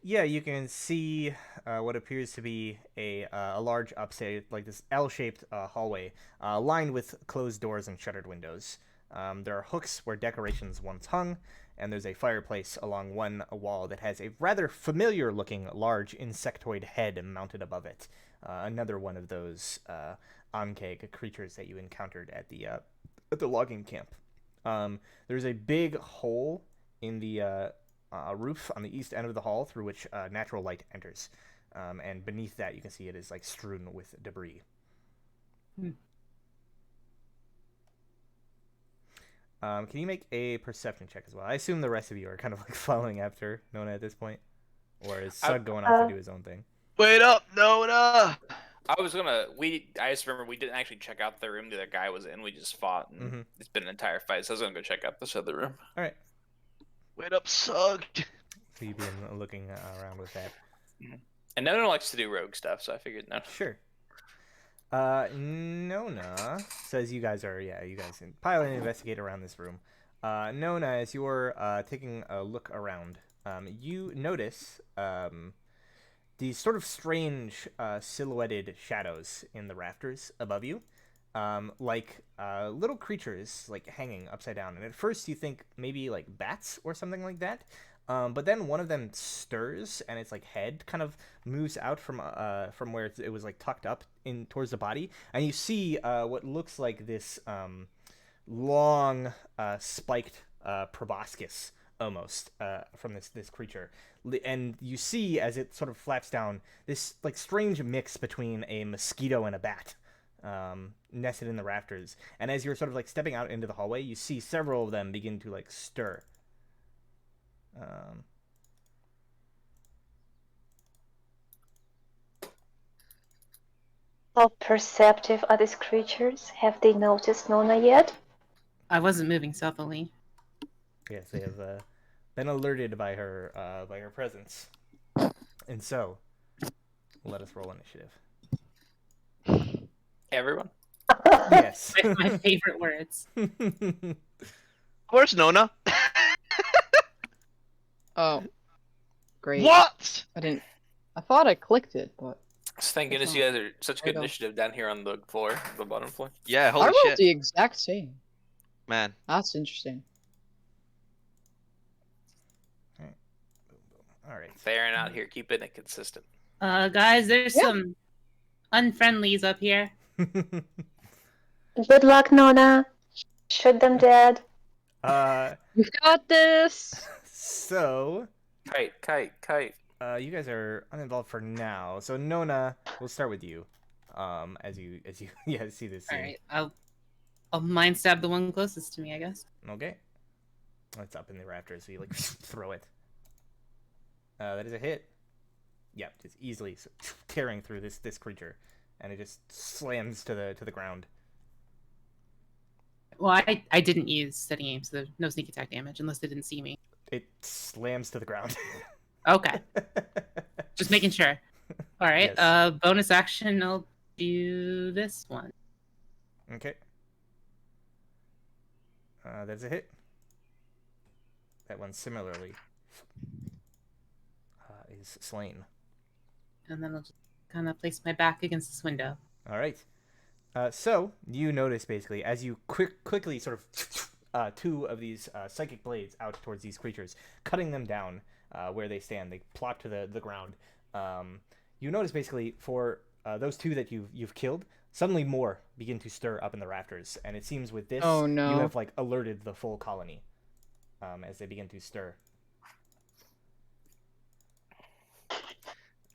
Yeah, you can see what appears to be a large upstairs, this L-shaped hallway, lined with closed doors and shuttered windows. There are hooks where decorations once hung, and there's a fireplace along one wall that has a rather familiar-looking large insectoid head mounted above it. Another one of those Ankeg creatures that you encountered at the logging camp. There's a big hole in the roof on the east end of the hall through which natural light enters. And beneath that, you can see it is strewn with debris. Can you make a perception check as well? I assume the rest of you are kind of like following after Nona at this point, or is Sug going off to do his own thing? Wait up, Nona! I was gonna. I just remember we didn't actually check out the room the other guy was in. We just fought, and it's been an entire fight. So I was gonna go check out this other room. All right. Wait up, Sug! So you've been looking around with that. And no one likes to do rogue stuff, so I figured no. Sure. Nona says you guys can pilot and investigate around this room. Nona, as you're taking a look around, you notice these sort of strange silhouetted shadows in the rafters above you, like little creatures like hanging upside down. And at first you think maybe like bats or something like that. But then one of them stirs, and its like head kind of moves out from where it was like tucked up in towards the body, and you see what looks like this long spiked proboscis almost from this creature, and you see as it sort of flaps down this like strange mix between a mosquito and a bat. Nested in the rafters, and as you're sort of like stepping out into the hallway, you see several of them begin to like stir. How perceptive are these creatures? Have they noticed Nona yet? I wasn't moving stealthily. Yes, they have been alerted by her presence, and so let us roll initiative. Everyone. Yes. My favorite words. Where's Nona? Oh, great. What? I thought I clicked it, but Thank goodness you guys are such good initiative down here on the floor, the bottom floor. Yeah, I holy rolled shit. the exact same. Man. That's interesting. All right. Fairing out here, keeping it consistent. Guys, there's some unfriendlies up here. Good luck, Nona. Shoot them dead. We've got this. So Kite. you guys are uninvolved for now. So Nona, we'll start with you. As you see this scene. All right, I'll mind stab the one closest to me, I guess. Okay. It's up in the rafters, so you like throw it. That is a hit. Yep, just easily tearing through this creature, and it just slams to the ground. Well, I didn't use steady aim, so there's no sneak attack damage unless they didn't see me. It slams to the ground. Okay, just making sure. All right, Yes. bonus action, I'll do this one. Okay. That's a hit. That one similarly is slain. And then I'll just kind of place my back against this window. All right. So you notice basically as you quickly sort of two of these psychic blades out towards these creatures, cutting them down where they stand. They plop to the ground. You notice basically for those two that you've killed, suddenly more begin to stir up in the rafters, and it seems with this Oh, no. you have like alerted the full colony as they begin to stir. I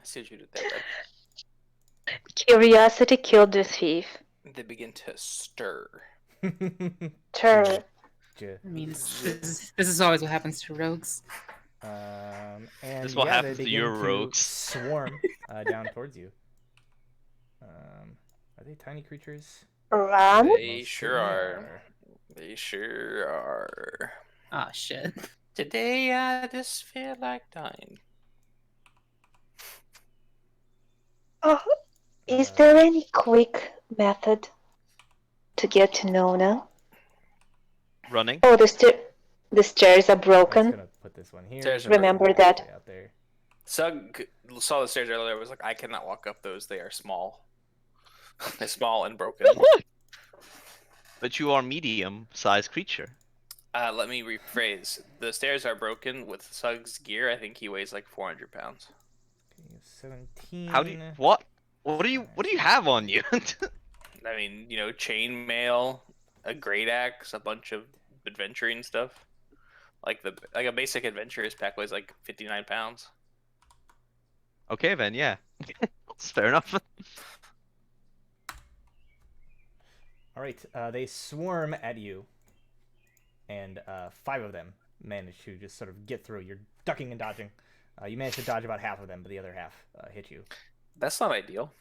see what you did there, bud. Curiosity killed the thief. They begin to stir. Sure. I mean, this is always what happens to rogues. And This is what they happens to begin your rogues. swarm down towards you. Are they tiny creatures? Run. They Most sure certainly are. They sure are. Oh shit. Today I just feel like dying. Oh, is there any quick method to get to Nona? Running? Oh, the stairs are I'm just broken. gonna put this one here. Stairs are Remember Put that. out there. Sug saw the stairs earlier. Was like, I cannot walk up those. They are small. They're small and broken. But you are medium-sized creature. Let me rephrase. The stairs are broken with Sug's gear. I think he weighs like 400 pounds. Okay, 17. How do you what? What do you have on you? I mean, chain mail, a great axe, a bunch of adventuring stuff. Like a basic adventurer's pack weighs like 59 pounds. Okay then, yeah. That's fair enough. All right, they swarm at you. and 5 of them manage to just sort of get through. You're ducking and dodging. You manage to dodge about half of them, but the other half hit you. That's not ideal.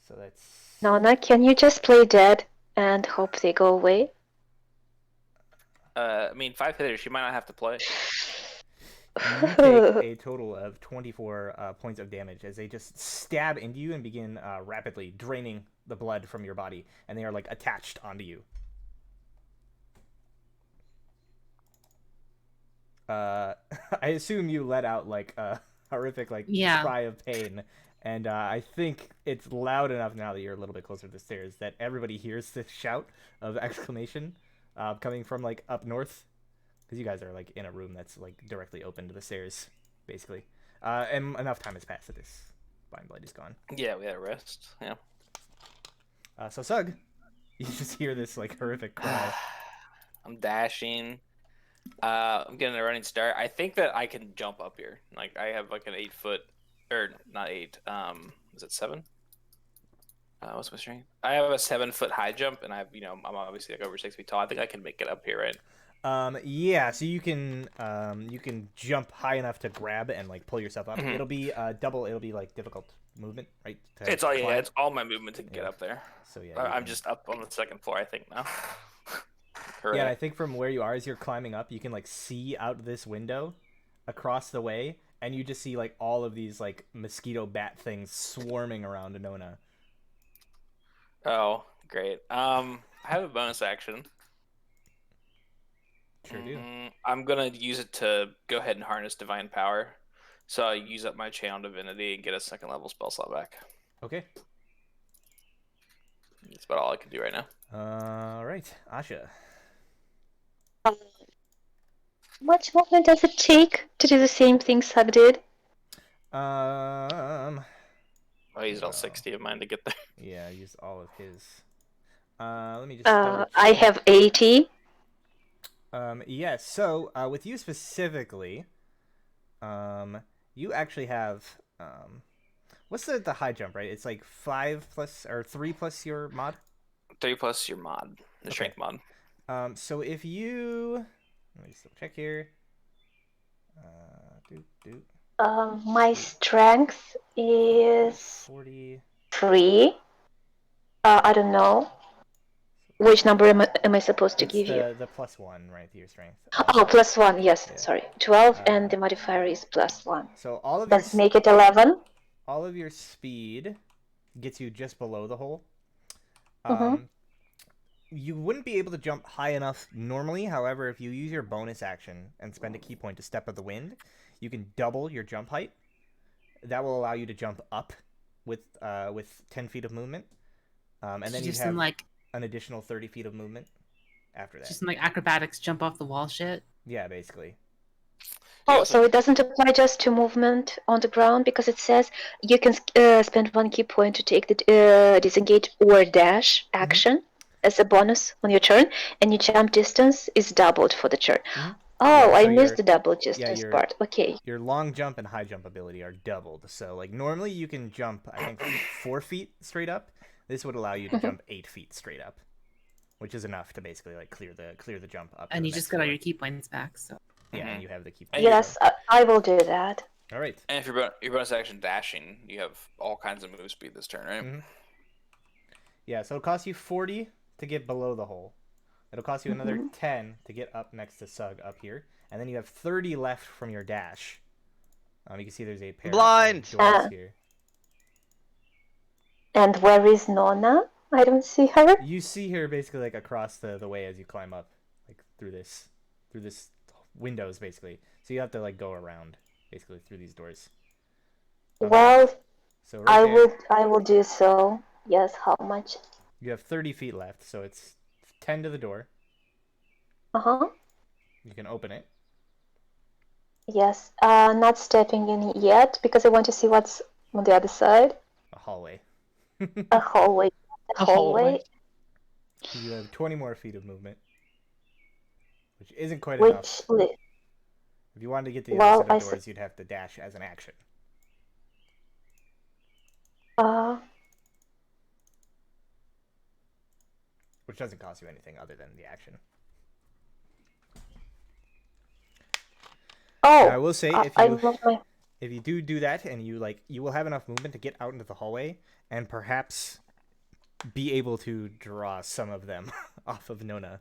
So that's... Nona, can you just play dead and hope they go away? I mean, 5 hitters. She might not have to play. You take a total of 24 points of damage as they just stab into you and begin rapidly draining the blood from your body, and they are like attached onto you. I assume you let out like a horrific like cry of pain, and I think it's loud enough now that you're a little bit closer to the stairs that everybody hears this shout of exclamation coming from like up north, because you guys are like in a room that's like directly open to the stairs, basically. And enough time has passed that this Blind Blade is gone. Yeah, we had a rest. Yeah. So Sug, you just hear this like horrific cry. I'm dashing. I'm getting a running start. I think that I can jump up here. Like I have like an 8 foot, or not 8. Is it 7? What's my strength? I have a 7-foot high jump, and I'm obviously like over 6 feet tall. I think I can make it up here, right? Yeah. So you can jump high enough to grab and like pull yourself up. It'll be double. It'll be like difficult movement, right? It's all it's all my movement to get up there. So yeah, I'm just up on the 2nd floor, I think now. Yeah, and I think from where you are, as you're climbing up, you can like see out this window across the way, and you just see like all of these like mosquito bat things swarming around Nona. Oh, great. I have a bonus action. Sure do. I'm gonna use it to go ahead and harness divine power. So I use up my channel divinity and get a 2nd level spell slot back. Okay. That's about all I can do right now. All right, Asha. Much movement does it take to do the same thing Sug did? I used all 60 of mine to get there. Yeah, I used all of his. Let me just. I have 80. Yeah. So with you specifically, you actually have what's the high jump, right? It's like 5 plus or 3 plus your mod. 3 plus your mod, the strength mod. So if you, let me just check here. My strength is 3. I don't know. Which number am I supposed to give you? The +1, right, to your strength. Oh, +1, yes, yeah. sorry. 12, and the modifier is +1. So all of Does make it 11? All of your speed gets you just below the hole. You wouldn't be able to jump high enough normally. However, if you use your bonus action and spend a key point to Step of the Wind, you can double your jump height. That will allow you to jump up with 10 feet of movement. And then you have like an additional 30 feet of movement after that. Just some like acrobatics, jump off the wall shit. Yeah, basically. Oh, so it doesn't apply just to movement on the ground, because it says you can spend 1 key point to take the disengage or dash action as a bonus on your turn, and your jump distance is doubled for the turn. Oh, yeah, so I missed the double distance part. Okay. Your long jump and high jump ability are doubled. So like normally you can jump, I think, 4 feet straight up. This would allow you to jump 8 feet straight up, which is enough to basically like clear the jump up. And you just got all your key points back. So yeah, and you have the key points. Yes, I will do that. All right. And if your bonus action dashing, you have all kinds of move speed this turn, right? Yeah, so it'll cost you 40 to get below the hole. It'll cost you another 10 to get up next to Sug up here, and then you have 30 left from your dash. You can see there's a pair of doors here. And where is Nona? I don't see her. You see her basically like across the way as you climb up, like through this windows basically. So you have to like go around basically through these doors. Well, so right I will do so. Yes, how much? You have 30 feet left, so it's 10 to the door. You can open it. Yes, not stepping in yet because I want to see what's on the other side. A hallway. A hallway. A hallway. You have 20 more feet of movement, which isn't quite enough. If you wanted to get to the other side of doors, you'd have to dash as an action. which doesn't cost you anything other than the action. Oh, Now, I will say I love my. if you do that and you will have enough movement to get out into the hallway and perhaps be able to draw some of them off of Nona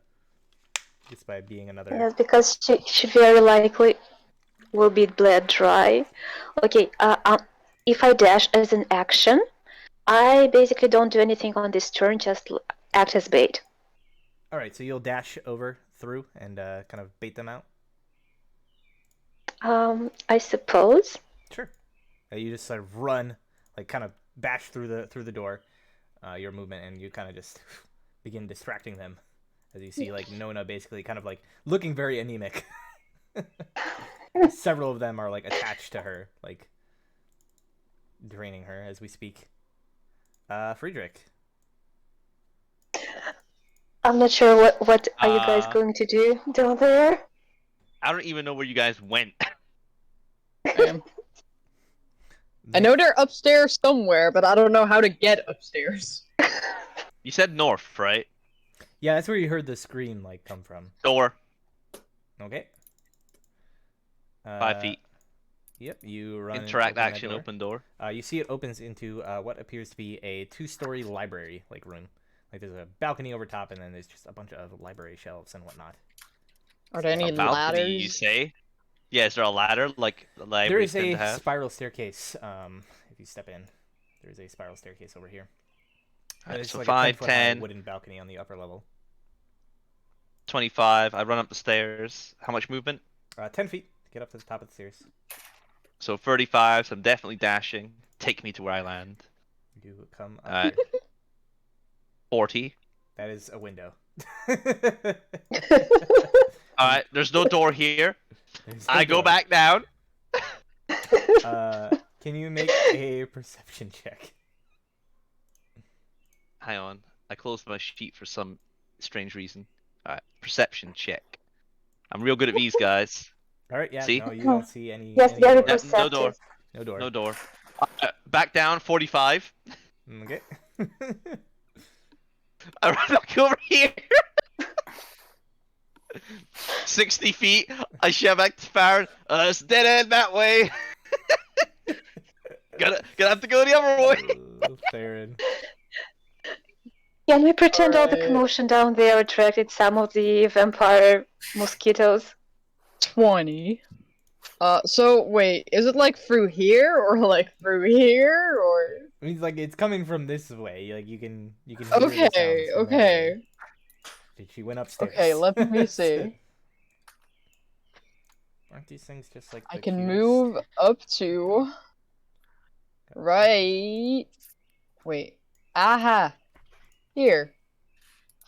just by being another. Yes, because she very likely will be bled dry. Okay, if I dash as an action, I basically don't do anything on this turn, just act as bait. All right, so you'll dash over through and kind of bait them out. I suppose. Sure. You just sort of run, like kind of bash through the door, your movement, and you kind of just begin distracting them, as you see like Nona basically kind of like looking very anemic. Several of them are like attached to her, like draining her as we speak. Friedrich. I'm not sure what are you guys going to do down there. I don't even know where you guys went. I know they're upstairs somewhere, but I don't know how to get upstairs. You said north, right? Yeah, that's where you heard the scream like come from. Door. Okay. 5 feet. Yep, you run. Interact action, open door. You see it opens into what appears to be a 2-story library like room. Like there's a balcony over top, and then there's just a bunch of library shelves and whatnot. Are there any A balcony, ladders? you say? Yeah, is there a ladder like the There libraries is tend a to have? spiral staircase. If you step in, there is a spiral staircase over here. Alright, It's so like 5, a 10-foot high 10, wooden balcony on the upper level. 25. I run up the stairs. How much movement? 10 feet to get up to the top of the stairs. So 35, so I'm definitely dashing. Take me to where I land. You come up here. 40. That is a window. Alright, there's no door here. There's no I go door. back down. Can you make a perception check? Hang on. I closed my sheet for some strange reason. Alright, perception check. I'm real good at these, guys. All right, yeah. See? No, you don't see any. Yes, any very door. perceptive. No door. No door. No door. Back down, 45. Okay. I run back over here. 60 feet. I shove back to Farron. It's dead end that way. Gonna have to go the other way. Theron. Can we pretend all the Alright. commotion down there attracted some of the vampire mosquitoes? 20. So wait, is it like through here or like through here or? I mean, like it's coming from this way. Like you can hear the sounds Okay, from okay, there. She went upstairs. okay. Let me see. Aren't these things just like I the can cutest? move up to. Right. Wait. Aha. Here.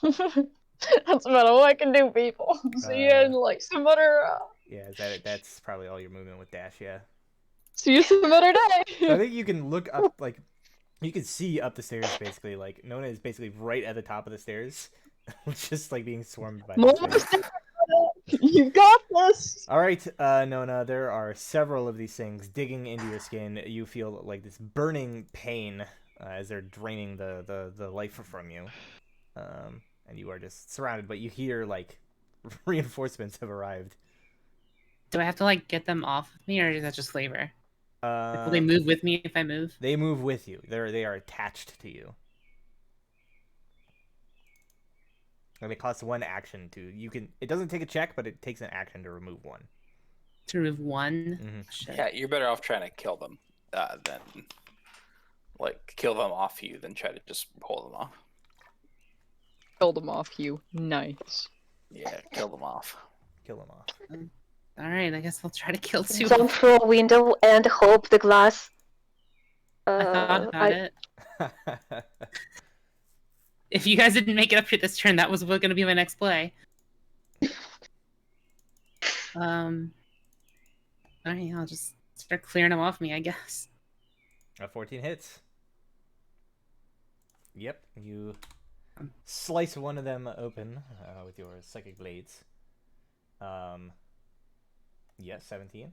That's about all I can do, people. See you in like some other. Yeah, is that it? That's probably all your movement with dash. Yeah. See you some other I day. think you can look up, like, you can see up the stairs, basically. Like, Nona is basically right at the top of the stairs, just, like, being swarmed by More monsters. stairs. You got this. Alright, Nona, there are several of these things digging into your skin. You feel, like, this burning pain as they're draining the life from you. And you are just surrounded, but you hear, like, reinforcements have arrived. Do I have to like get them off of me, or is that just flavor? Like, will they Um, move with me if I move? They move with you. They are attached to you. And it costs 1 action to it doesn't take a check, but it takes an action to remove 1. To remove one? Mhm. Shit. Yeah, you're better off trying to kill them than like kill them off you than try to just pull them off. Kill them off, you. Nice. Yeah, kill them off. Kill them off. All right, I guess I'll try to kill 2. Jump through a window and hope the glass. I thought about it. If you guys didn't make it up here this turn, that was going to be my next play. Alright, I'll just start clearing them off me, I guess. 14 hits. Yep, you slice one of them open with your psychic blades. Yeah, 17.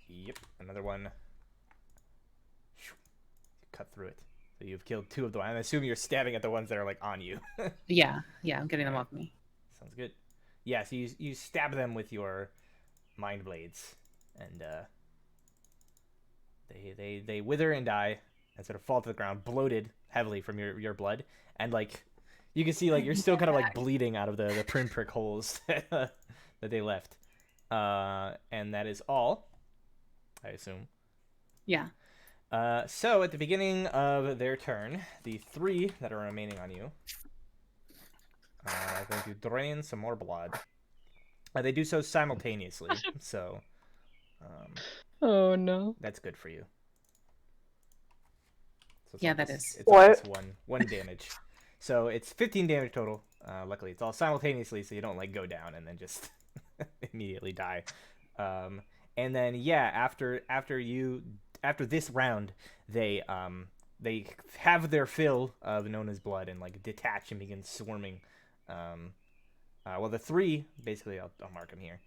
Yep, another one. Cut through it. So you've killed 2 of them. I assume you're stabbing at the ones that are like on you. Yeah, I'm getting them off me. Sounds good. Yeah, so you stab them with your mind blades, and they wither and die, and sort of fall to the ground, bloated heavily from your blood, and like you can see like you're still kind of like bleeding out of the pinprick holes that they left. And that is all, I assume. Yeah. So at the beginning of their turn, the 3 that are remaining on you are going to drain some more blood. They do so simultaneously, so Oh no. that's good for you. So it's Yeah, not that just- is. It's not just one damage. So it's 15 damage total. Luckily, it's all simultaneously, so you don't like go down and then just immediately die. And then yeah, after this round, they have their fill of Nona's blood and like detach and begin swarming. Well, the 3 basically, I'll mark them here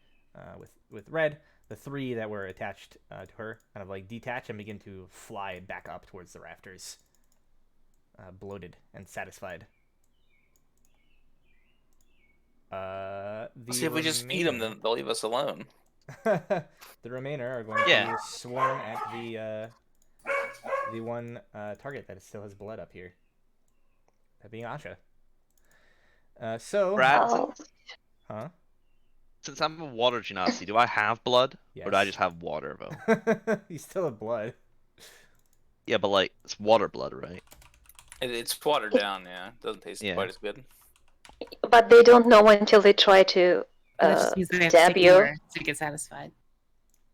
with red. The 3 that were attached to her kind of like detach and begin to fly back up towards the rafters, bloated and satisfied. See, if we just feed them, then they'll leave us alone. The remainder are going Yeah. to swarm at the one target that still has blood up here. That being Asha. So, Brad, Oh, huh? since I'm a water genasi, do I have blood? Or do I Yes. just have water, though? You still have blood. Yeah, but like, it's water blood, right? It's watered down, yeah. It doesn't taste Yeah. quite as good. but they don't know until they try to That just means they have to stab take you. more to get satisfied.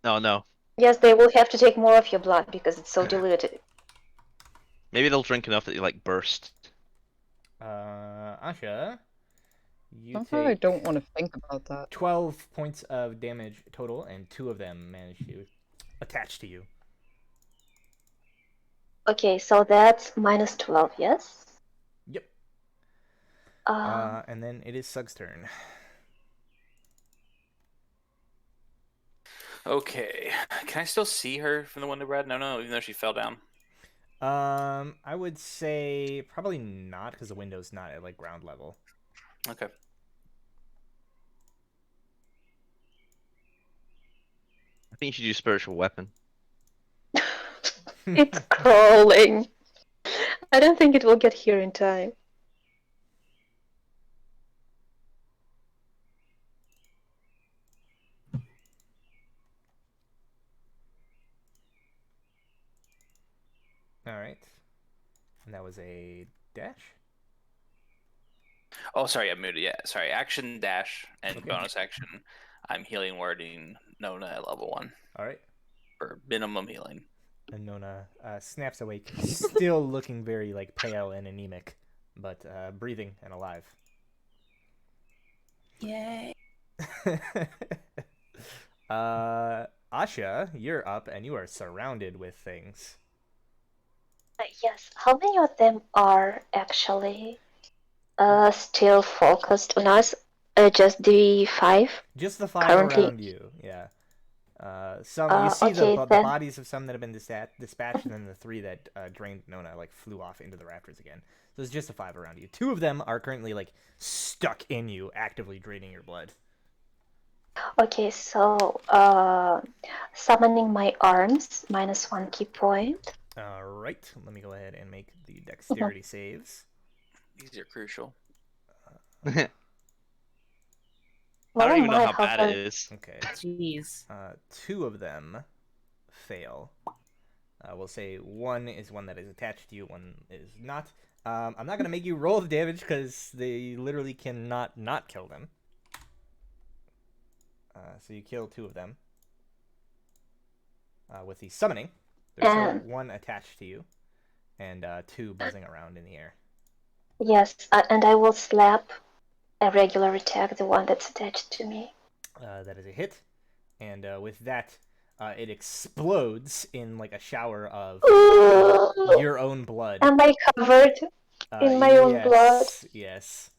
No. Yes, they will have to take more of your blood because it's so diluted. Maybe they'll drink enough that you like burst. Asha, you Somehow I take don't want to think about that. 12 points of damage total, and 2 of them manage to attach to you. Okay, so that's minus 12, yes? Yep. Um, And then it is Sug's turn. Okay. Can I still see her from the window, Brad? No, even though she fell down. I would say probably not, because the window's not at like ground level. Okay. I think you should use spiritual weapon. it's crawling. I don't think it will get here in time. All right. And that was a dash. Oh, sorry, I muted. Yeah, sorry. Action dash and Okay. bonus action. I'm healing wording Nona at level 1 All right. for minimum healing. And Nona snaps awake, still looking very like pale and anemic, but breathing and alive. Yay. Asha, you're up, and you are surrounded with things. Yes, how many of them are actually still focused on us? Just the 5? Just the 5 Currently- around you, yeah. Some you see okay, the then- bodies of some that have been dispatched, and then the 3 that drained Nona like flew off into the rafters again. So it's just the 5 around you. 2 of them are currently like stuck in you, actively draining your blood. Okay, so summoning my arms, minus 1 key point. All right, let me go ahead and make the dexterity saves. These are crucial. I What don't even am know I? how bad far- it is. Okay. Jeez. 2 of them fail. We'll say 1 is one that is attached to you, 1 is not. I'm not gonna make you roll the damage because they literally cannot not kill them. So you kill 2 of them with the summoning. There's still 1 attached to you, and 2 buzzing around in the air. Yes, and I will slap a regular attack, the one that's attached to me. That is a hit, and with that, it explodes in like a shower of your own blood. Am I covered in my own blood? Yes.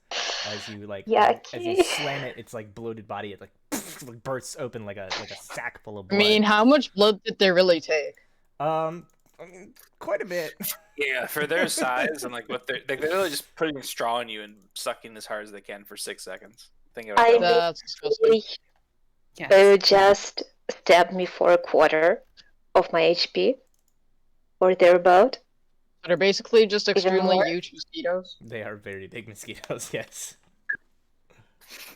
As you like, Yucky. as you slam it, it's like bloated body. It like bursts open like a sack full of I blood. mean, how much blood did they really take? I mean, quite a bit. Yeah, for their size and like what they're literally just putting straw in you and sucking as hard as they can for 6 seconds. Think about I that. That's disgusting. they Yes. just stabbed me for a quarter of my HP, or thereabout. They're basically just extremely more? huge mosquitoes. They are very big mosquitoes. Yes.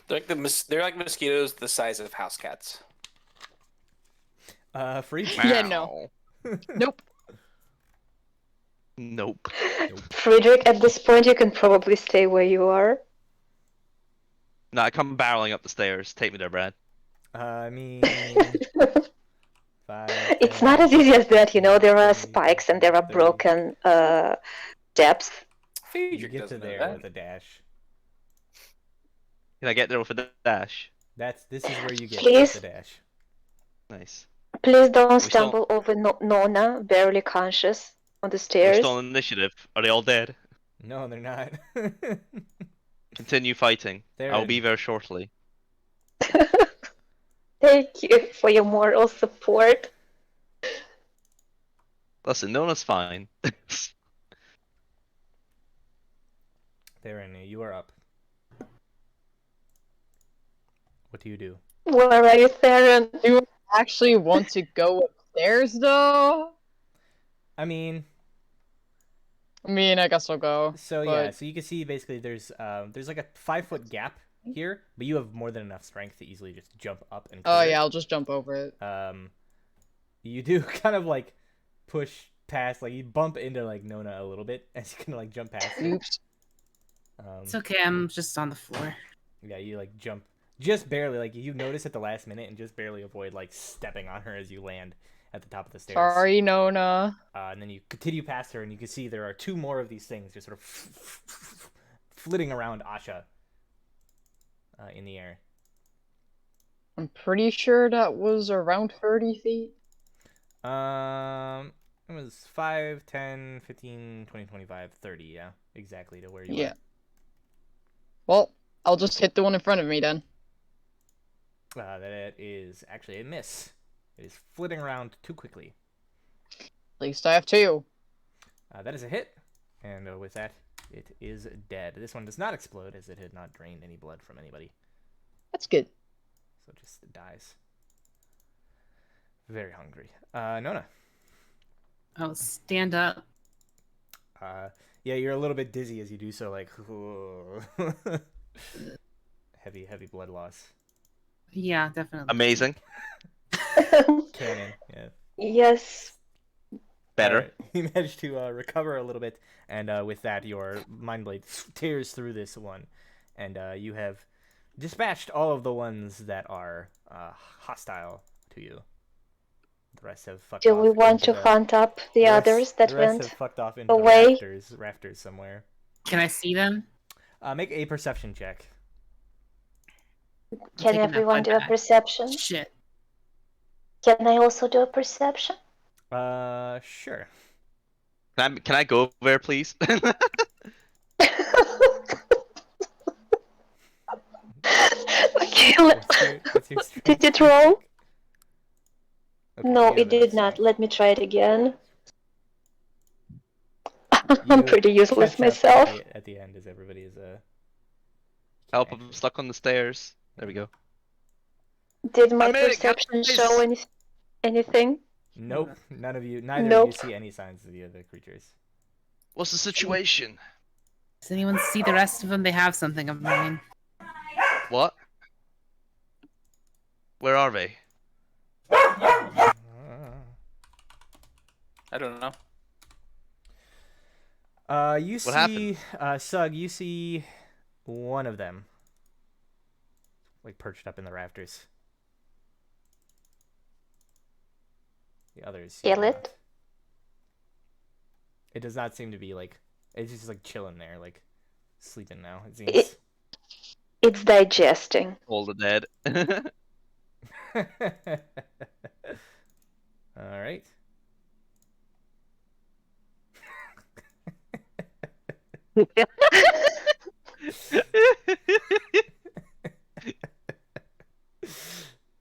They're like mosquitoes the size of house cats. Free. Yeah, no. Nope. Nope. Friedrich, at this point, you can probably stay where you are. No, I come barreling up the stairs. Take me there, Brad. I mean, 5, It's 10, not as easy as that, 15, there are 20, spikes and there are 30. broken depths. You Friedrich get to doesn't know there that. with a dash. Can I get there with a dash? This is where you get Please? with the dash. Nice. Please don't still- stumble over Nona, barely conscious, on the We're stairs. still on initiative. Are they all dead? No, they're not. Continue fighting. They're I'll in. be there shortly. Thank you for your moral support. Listen, Nona's fine. They're in. You are up. What do you do? Where are you, Theron? Do you actually want to go upstairs, though? I mean, I guess I'll go. so but... yeah, so you can see basically there's like a 5-foot gap here, but you have more than enough strength to easily just jump up and Oh clear it. yeah, I'll just jump over it. You do kind of like push past, like you bump into like Nona a little bit as you kind of like jump past her. Oops. It's okay. I'm just on the floor. Yeah, you like jump just barely, like you notice at the last minute and just barely avoid like stepping on her as you land at the top of the stairs. Sorry, Nona. And then you continue past her and you can see there are 2 more of these things just sort of flitting around Asha in the air. I'm pretty sure that was around 30 feet. It was 5, 10, 15, 20, 25, 30, yeah. Exactly to where you Yeah. Well, I'll just hit the one in front of me then. That is actually a miss. It is flitting around too quickly. At least I have 2. That is a hit, and with that, it is dead. This one does not explode as it had not drained any blood from anybody. That's good. So it just dies. Very hungry. Nona. I'll stand up. Yeah, you're a little bit dizzy as you do so, like, heavy blood loss. Yeah, definitely. Amazing. Cannon, yeah. Yes. Better. Alright, you managed to recover a little bit, and with that, your mind blade tears through this one, and you have dispatched all of the ones that are hostile to you. The rest have fucked Do off we want into to hunt up the others that the rest went have fucked off into away? the rafters somewhere. Can I see them? Make a perception check. Can taking that everyone blood do a back. perception? Shit. Can I also do a perception? Sure. Can I go over there, please? Okay, What's your did strength it roll? check? Okay, No, you it have did enough not. strength. Let me try it again. You I'm pretty useless catch up myself. at the end as everybody is Help, I'm stuck on the stairs. There we go. Did my I made it, perception guys! show anything? Nope, neither of you Nope. see any signs of the other creatures. What's the situation? Does anyone see the rest of them? They have something of mine. What? Where are they? Uh, I don't know. You What see, Sug, you see one of them, like perched up in the rafters. The others. you do Kill it? not. It does not seem to be like, it's just like chilling there, like sleeping now. It seems. It's digesting. All the dead. All right.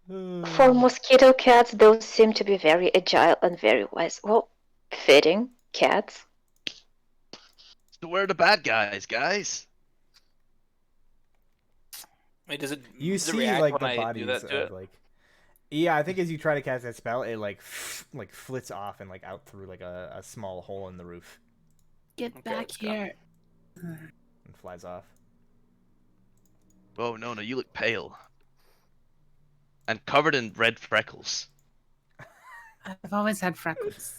For mosquito cats, those seem to be very agile and very wise. Well, feeding cats. So where are the bad guys, guys? Wait, does it? You does it see react like when the I do bodies that to of it? like. Yeah, I think as you try to cast that spell, it like flits off and like out through like a small hole in the roof Get Okay, back it's gone. here. and flies off. Oh no, you look pale. And covered in red freckles. I've always had freckles.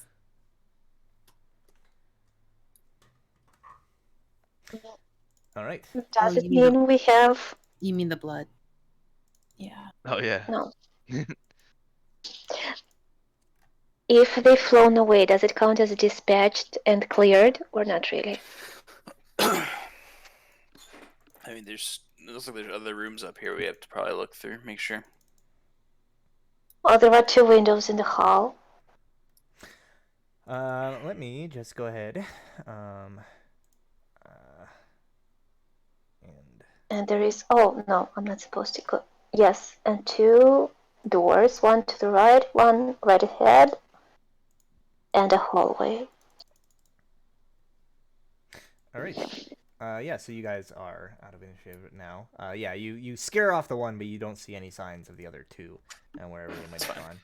All right. Does it you mean mean we have You mean the blood? Yeah. Oh yeah. no? If they've flown away, does it count as dispatched and cleared, or not really? I mean, it looks like there's other rooms up here we have to probably look through, make sure. Oh, there are 2 windows in the hall. Let me just go ahead. And And there is. Oh, no, I'm not supposed to go. Yes, and 2 doors, one to the right, one right ahead, and a hallway. all right. Yeah. So you guys are out of initiative now. Yeah. You scare off the one, but you don't see any signs of the other 2, and wherever they might have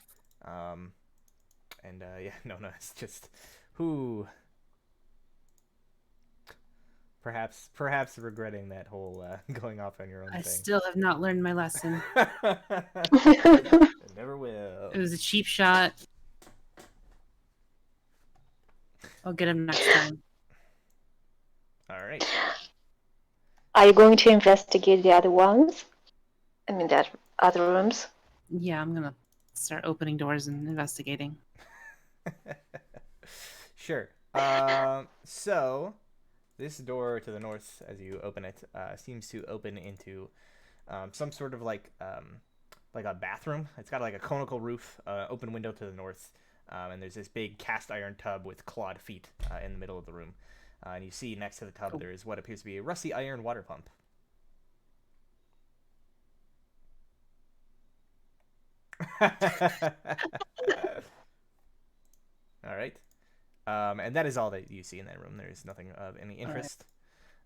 gone. And yeah, no, it's just who. Perhaps regretting that whole going off on your own I thing. still have not learned my lesson. Never will. It was a cheap shot. I'll get him next time. All right. Are you going to investigate the other ones? I mean, the other rooms? Yeah, I'm gonna start opening doors and investigating. Sure. So this door to the north, as you open it, seems to open into some sort of like a bathroom. It's got like a conical roof, open window to the north, and there's this big cast iron tub with clawed feet in the middle of the room. And you see next to the tub there is what appears to be a rusty iron water pump. All right. And that is all that you see in that room. There is nothing of any interest.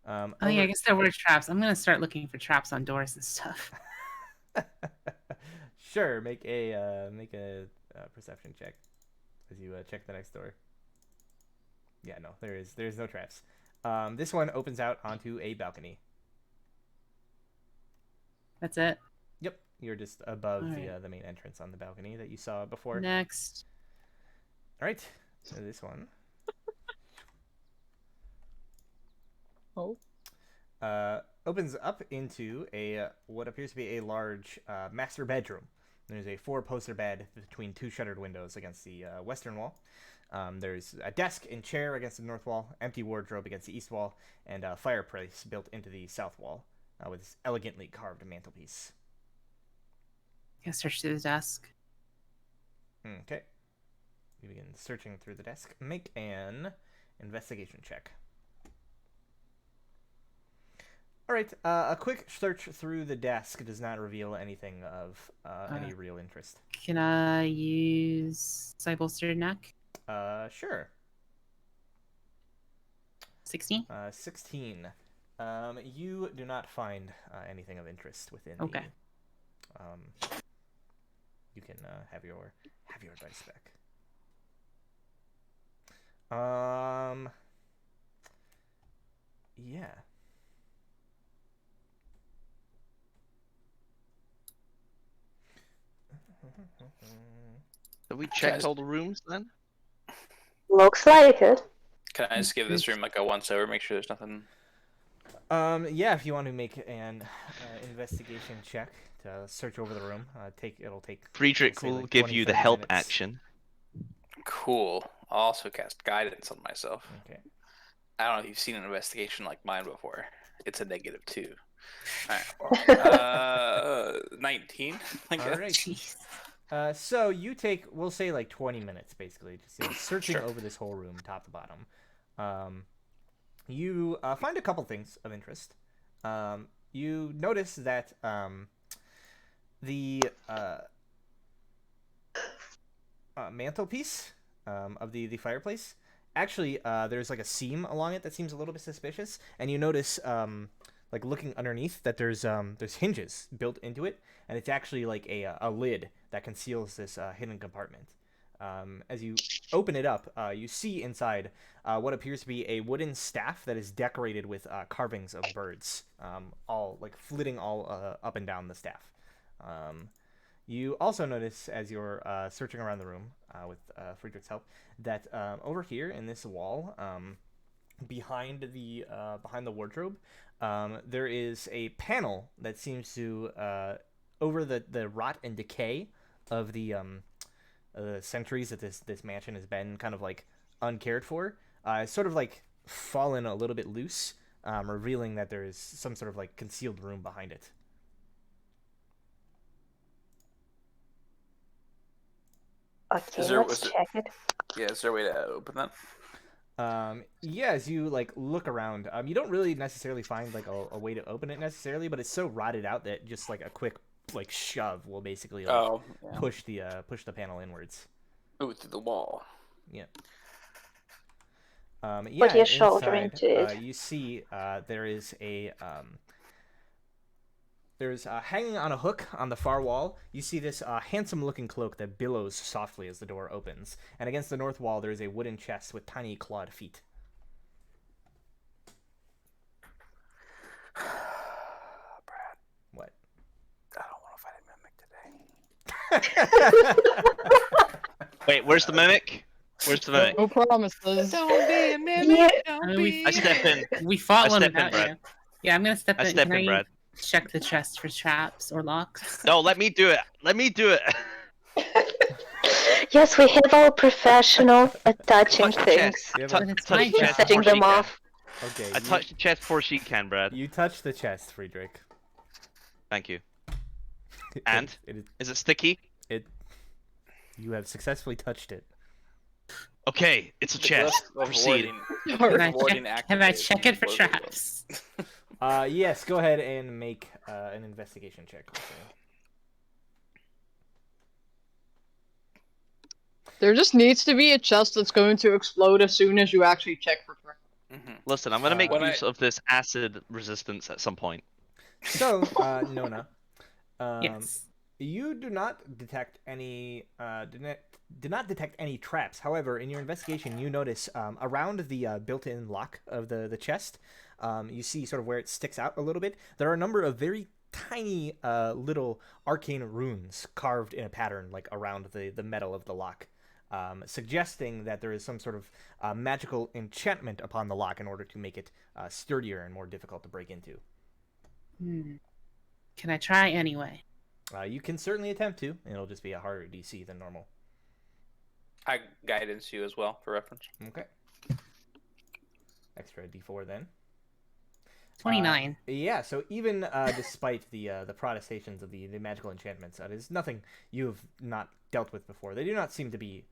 Oh yeah, I guess there were traps. I'm gonna start looking for traps on doors and stuff. Sure. Make a perception check as you check the next door. Yeah, no, there's no traps. This one opens out onto a balcony. That's it. Yep, you're just above Alright. the main entrance on the balcony that you saw before. Next. All right, so this one. Oh. Opens up into a what appears to be a large master bedroom. There's a 4-poster bed between 2 shuttered windows against the western wall. There's a desk and chair against the north wall, empty wardrobe against the east wall, and a fireplace built into the south wall with this elegantly carved mantelpiece. Yeah, search through the desk. Okay. You begin searching through the desk. Make an investigation check. All right. A quick search through the desk does not reveal anything of any real interest. Can I use Cybolster Neck? Sure. 16? 16. You do not find anything of interest within Okay. the. You can have your dice back. Yeah. Have we checked all the rooms then? Looks like it. Can I just give this room like a once over, make sure there's nothing? Yeah, if you want to make an investigation check to search over the room, it'll take. Friedrich say, will like give 20, you the 30 help minutes. action. Cool. I'll also cast guidance on myself. Okay. I don't know if you've seen an investigation like mine before. It's a -2. Alright. 19. I guess. All right. Jeez. So you take, we'll say like 20 minutes, basically, just searching Sure. over this whole room, top to bottom. You find a couple things of interest. You notice that the mantelpiece of the fireplace actually, there's like a seam along it that seems a little bit suspicious, and you notice, like looking underneath, that there's hinges built into it, and it's actually like a lid that conceals this hidden compartment. As you open it up, you see inside what appears to be a wooden staff that is decorated with carvings of birds, all like flitting all up and down the staff. You also notice, as you're searching around the room with Friedrich's help, that over here in this wall, behind the wardrobe, there is a panel that seems to over the rot and decay of the centuries that this mansion has been kind of like uncared for. It's sort of like fallen a little bit loose, revealing that there is some sort of like concealed room behind it. Okay, let's check it. Yeah, is there a way to open that? Yeah, as you like look around, you don't really necessarily find like a way to open it necessarily, but it's so rotted out that just like a quick like shove will basically like push the panel inwards. Ooh, through the wall. Yeah. Put your shoulder inside, into it. you see there is there's hanging on a hook on the far wall, you see this handsome-looking cloak that billows softly as the door opens. And against the north wall, there is a wooden chest with tiny clawed feet. Brad. What? I don't want to fight a mimic today. Wait, where's the mimic? Where's the mimic? No promises. Don't be a mimic. Don't be. I step in. We fought one step in, without Brad. you. Yeah, I'm gonna step in. I step Can in, Brad. check the chest for traps or locks? No, let me do it. Let me do it. Yes, we have our professional at touching Touch the things. chest. Yeah, But it's my touch the chest. chest Setting before she them can. off. Okay. I touched the chest before she can, Brad. You touch the chest, Friedrich. Thank you. And? It Is it sticky? you have successfully touched it. Okay, it's a chest. Proceed. Can I check it for traps? Yes, go ahead and make an investigation check. There just needs to be a chest that's going to explode as soon as you actually check for traps. Listen, I'm gonna make When use of this acid resistance at some point. So, Nona, Yes. you do not detect any did not detect any traps. However, in your investigation, you notice around the built-in lock of the chest, you see sort of where it sticks out a little bit. There are a number of very tiny little arcane runes carved in a pattern like around the metal of the lock, suggesting that there is some sort of magical enchantment upon the lock in order to make it sturdier and more difficult to break into. Can I try anyway? You can certainly attempt to. It'll just be a harder DC than normal. I guidance you as well for reference. Okay. Extra D4 then. 29. Yeah, so even despite the protestations of the magical enchantments, that is nothing you've not dealt with before. They do not seem to be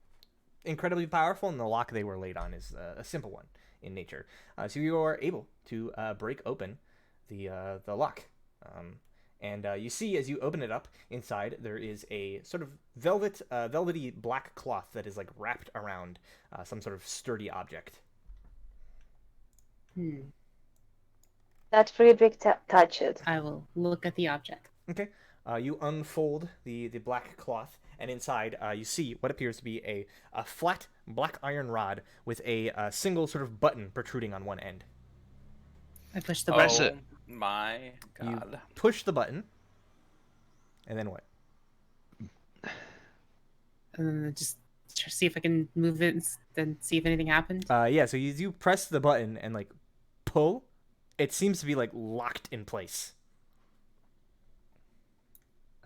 incredibly powerful, and the lock they were laid on is a simple one in nature. So you are able to break open the lock. And you see, as you open it up, inside there is a sort of velvety black cloth that is like wrapped around some sort of sturdy object. That Friedrich touch it. I will look at the object. Okay. You unfold the black cloth, and inside you see what appears to be a flat black iron rod with a single sort of button protruding on one end. I push the Press button. it. My God. You push the button, and then what? And then just see if I can move it and then see if anything happens. Yeah, so you press the button and like pull. It seems to be like locked in place.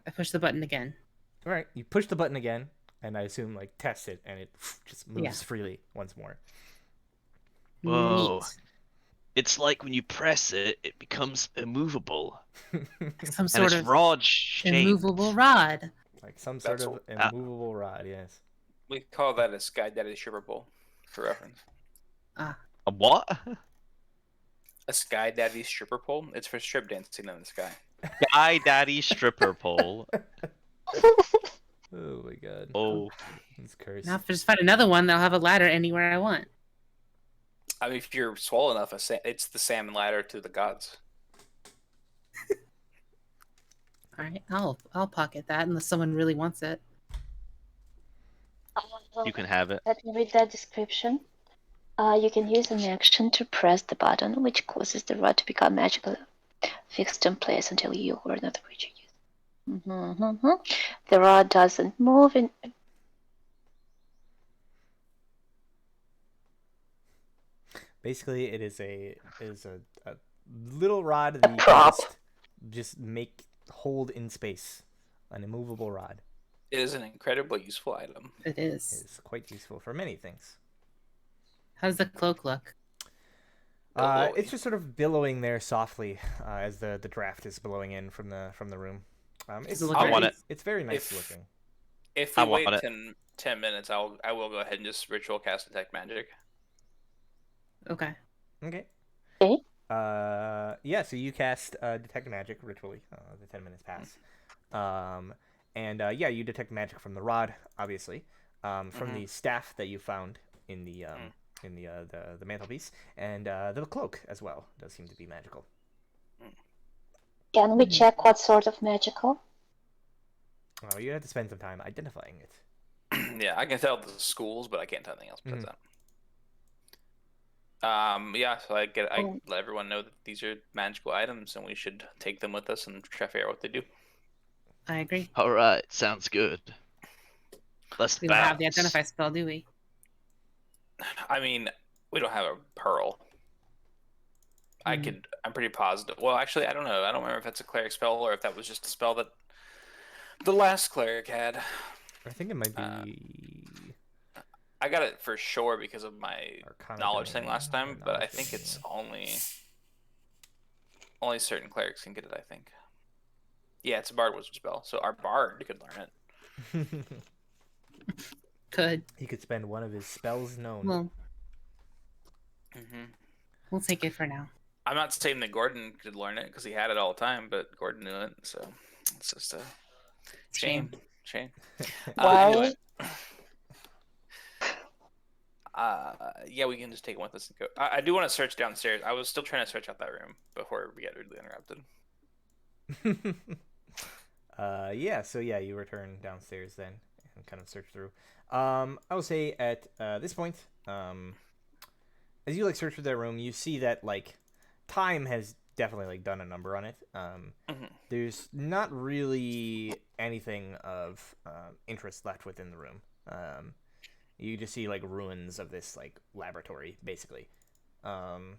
I push the button again. All right, you push the button again, and I assume like test it, and it just moves Yeah. freely once more. Whoa. Neat. It's like when you press it, it becomes immovable. Some And sort it's of rod shaped. immovable rod. Like some sort That's of immovable rod, yes. We call that a Sky Daddy stripper pole for reference. A what? A Sky Daddy stripper pole? It's for strip dancing in the sky. Guy Daddy stripper pole. Oh my god. Oh. It's cursed. Now if I just find another one, I'll have a ladder anywhere I want. I mean, if you're swole enough, it's the salmon ladder to the gods. All right, I'll pocket that unless someone really wants it. You can have it. Let me read that description. You can use an action to press the button, which causes the rod to become magically fixed in place until you or another creature use. The rod doesn't move in. Basically, it is a little rod that you Prop. can just make hold in space, an immovable rod. It is an incredibly useful item. It is. It's quite useful for many things. How does the cloak look? It's just sort of billowing there softly as the draft is blowing in from the room. Does it look I want it. It's very nice If- looking. If I we wait want it. 10 minutes, I will go ahead and just ritual cast detect magic. Okay. Okay. Okay. Yeah. So you cast detect magic ritually. The 10 minutes pass. And yeah, you detect magic from the rod, obviously, from the staff that you found in the the mantelpiece, and the cloak as well does seem to be magical. Can we check what sort of magical? You have to spend some time identifying it. Yeah, I can tell the schools, but I can't tell anything else besides that. Yeah, so I let everyone know that these are magical items, and we should take them with us and try to figure out what they do. I agree. All right, sounds good. Let's We don't have the bounce. identify spell, do we? I mean, we don't have a pearl. I'm pretty positive. Well, actually, I don't know. I don't remember if that's a cleric spell or if that was just a spell that the last cleric had. I think it might be I got it for sure because of my Arcana knowledge thing domain, last time, or but I knowledge think domain, it's only certain clerics can get it, I think. Yeah, it's a bard wizard spell, so our bard could learn it. Could. He could spend one of his spells known. Well, we'll take it for now. I'm not saying that Gordon could learn it because he had it all the time, but Gordon knew it, so it's just a shame. Why? Anyway. Yeah, we can just take one with us and go. I do want to search downstairs. I was still trying to search out that room before we get rudely interrupted. Yeah, so yeah, you return downstairs then and kind of search through. I will say at this point, as you like search through that room, you see that like time has definitely like done a number on it. There's not really anything of interest left within the room. You just see like ruins of this like laboratory, basically. And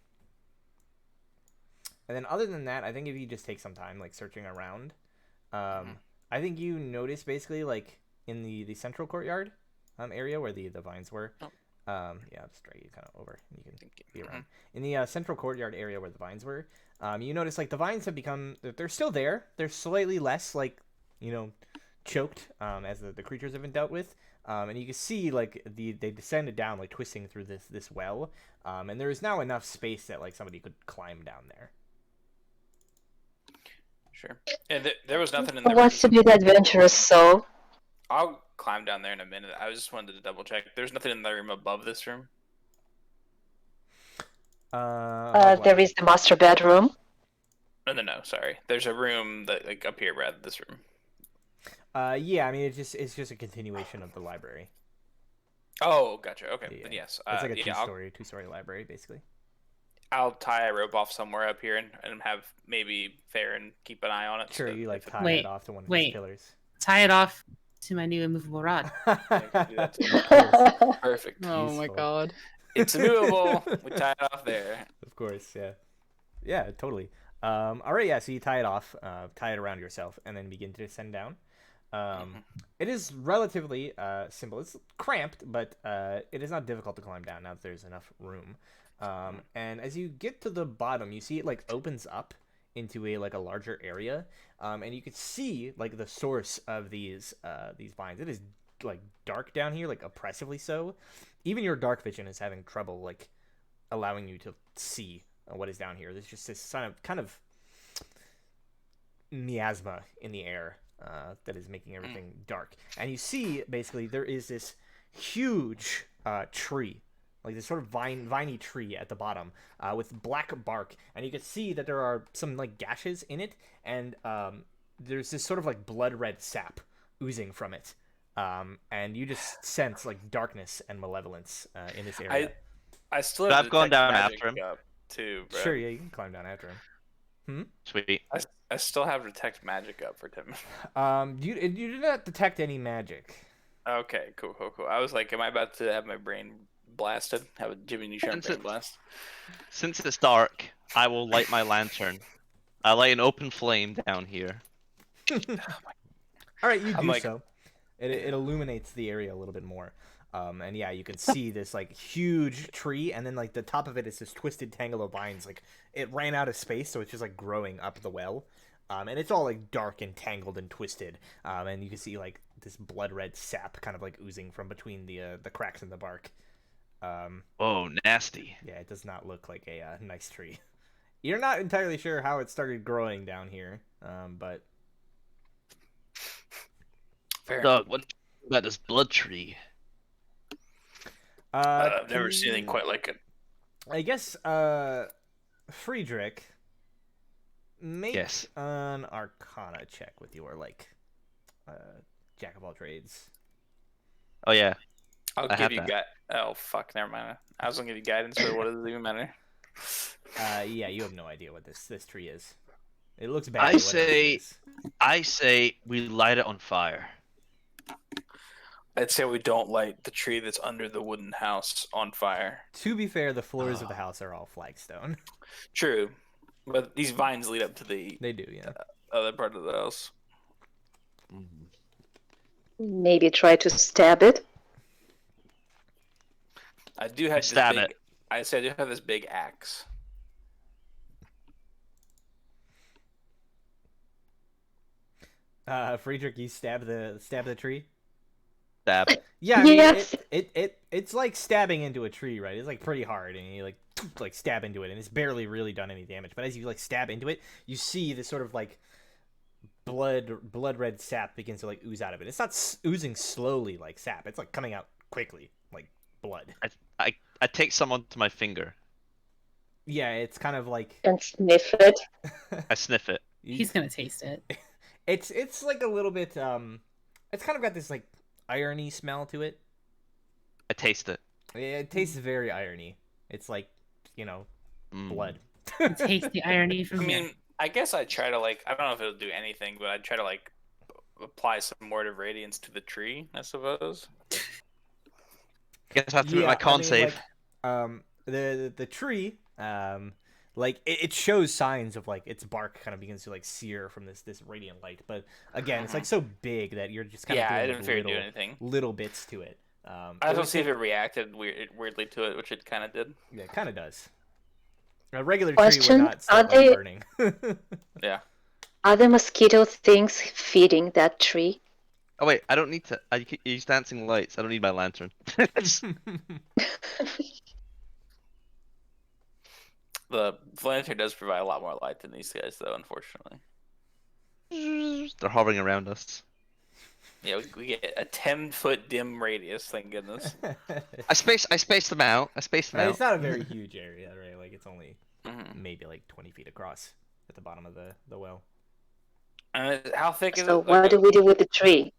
then other than that, I think if you just take some time like searching around, I think you notice basically like in the central courtyard area where the vines were. Yeah, I'll just drag you kind of over and you can be around. In the central courtyard area where the vines were, you notice like the vines have become, they're still there. They're slightly less like, choked as the creatures have been dealt with. And you can see like they descended down like twisting through this well. And there is now enough space that like somebody could climb down there. Sure. And there was nothing in the Who wants to be the adventurous soul? I'll climb down there in a minute. I just wanted to double check. There's nothing in the room above this room. There is the master bedroom. No. Sorry. There's a room that like up here rather than this room. Yeah, I mean it's just a continuation of the library. Oh, gotcha. Okay, Yeah. then yes. It's like a yeah, two-story library basically. I'll tie a rope off somewhere up here and have maybe Farron keep an eye on it. Sure, so you like if- tie it off to one of his pillars. Tie it off to my new immovable rod. I can do that too. Perfect. Oh my Useful. god. It's movable. We tie it off there. Of course, yeah. Yeah, totally. All right, yeah, so you tie it off, tie it around yourself, and then begin to descend down. It is relatively simple. It's cramped, but it is not difficult to climb down now that there's enough room. And as you get to the bottom, you see it like opens up into a larger area, and you can see like the source of these vines. It is like dark down here, like oppressively so. Even your dark vision is having trouble like allowing you to see what is down here. There's just this kind of miasma in the air that is making everything dark. And you see basically there is this huge tree like this sort of viney tree at the bottom, with black bark, and you can see that there are some like gashes in it, and there's this sort of like blood red sap oozing from it, and you just sense like darkness and malevolence in this area. I still But have I've gone detect down magic after him. up too, bro. Sure, yeah, you can climb down after him. Sweet. I still have detect magic up for Tim. You do not detect any magic. Okay, cool. I was like, am I about to have my brain blasted? Have a Jimmy Neutron brain blast? Since it's dark, I will light my lantern. I light an open flame down here. All right, you I'm do like- so. It illuminates the area a little bit more. And yeah, you can see this like huge tree, and then like the top of it is this twisted tangle of vines. Like it ran out of space, so it's just like growing up the well. And it's all like dark and tangled and twisted. And you can see like this blood red sap kind of like oozing from between the cracks in the bark. Oh, nasty. Yeah, it does not look like a nice tree. You're not entirely sure how it started growing down here, but Fair. Doug, what about this blood tree? I've never seen anything quite like it. I guess Friedrich, make Yes. an Arcana check with your like jack of all trades. Oh yeah. I'll I give have you that. Oh fuck, never mind. I was gonna give you guidance, but what does it even matter? Yeah, you have no idea what this tree is. It looks bad. I whatever say- it is. I say we light it on fire. I'd say we don't light the tree that's under the wooden house on fire. To be fair, the floors of the house are all flagstone. True, but these vines lead up to the They do, yeah. other part of the house. Maybe try to stab it. I do have Stab this big, it. I say I do have this big axe. Friedrich, you stab the tree. Stab. Yeah, I mean, Yes. it's like stabbing into a tree, right? It's like pretty hard, and you like stab into it, and it's barely really done any damage. But as you like stab into it, you see this sort of like blood red sap begins to like ooze out of it. It's not oozing slowly like sap. It's like coming out quickly, like blood. I take some onto my finger. Yeah, it's kind of like And sniff it. I sniff it. He's gonna taste it. It's like a little bit it's kind of got this like irony smell to it. I taste it. It tastes very irony. It's like, blood. Taste the irony from I here. mean, I guess I'd try to like, I don't know if it'll do anything, but I'd try to like apply some word of radiance to the tree, I suppose. Guess I have to do my con save. Like, the tree, like it shows signs of like its bark kind of begins to like sear from this radiant light. But again, it's like so big that you're just kind of Yeah, I doing didn't like, figure it'd do anything. little bits to it. I don't see if it reacted weirdly to it, which it kind of did. Yeah, it kind of does. A regular Question, tree would not are start they- like, burning. Yeah. Are the mosquito things feeding that tree? Oh wait, I don't need to. I use dancing lights. I don't need my lantern. The lantern does provide a lot more light than these guys, though, unfortunately. They're hovering around us. Yeah, we get a 10-foot dim radius, thank goodness. I spaced them out. It's not a very huge area, right? Like it's only Mhm. maybe like 20 feet across at the bottom of the well. How thick is So it? what do we do with the tree?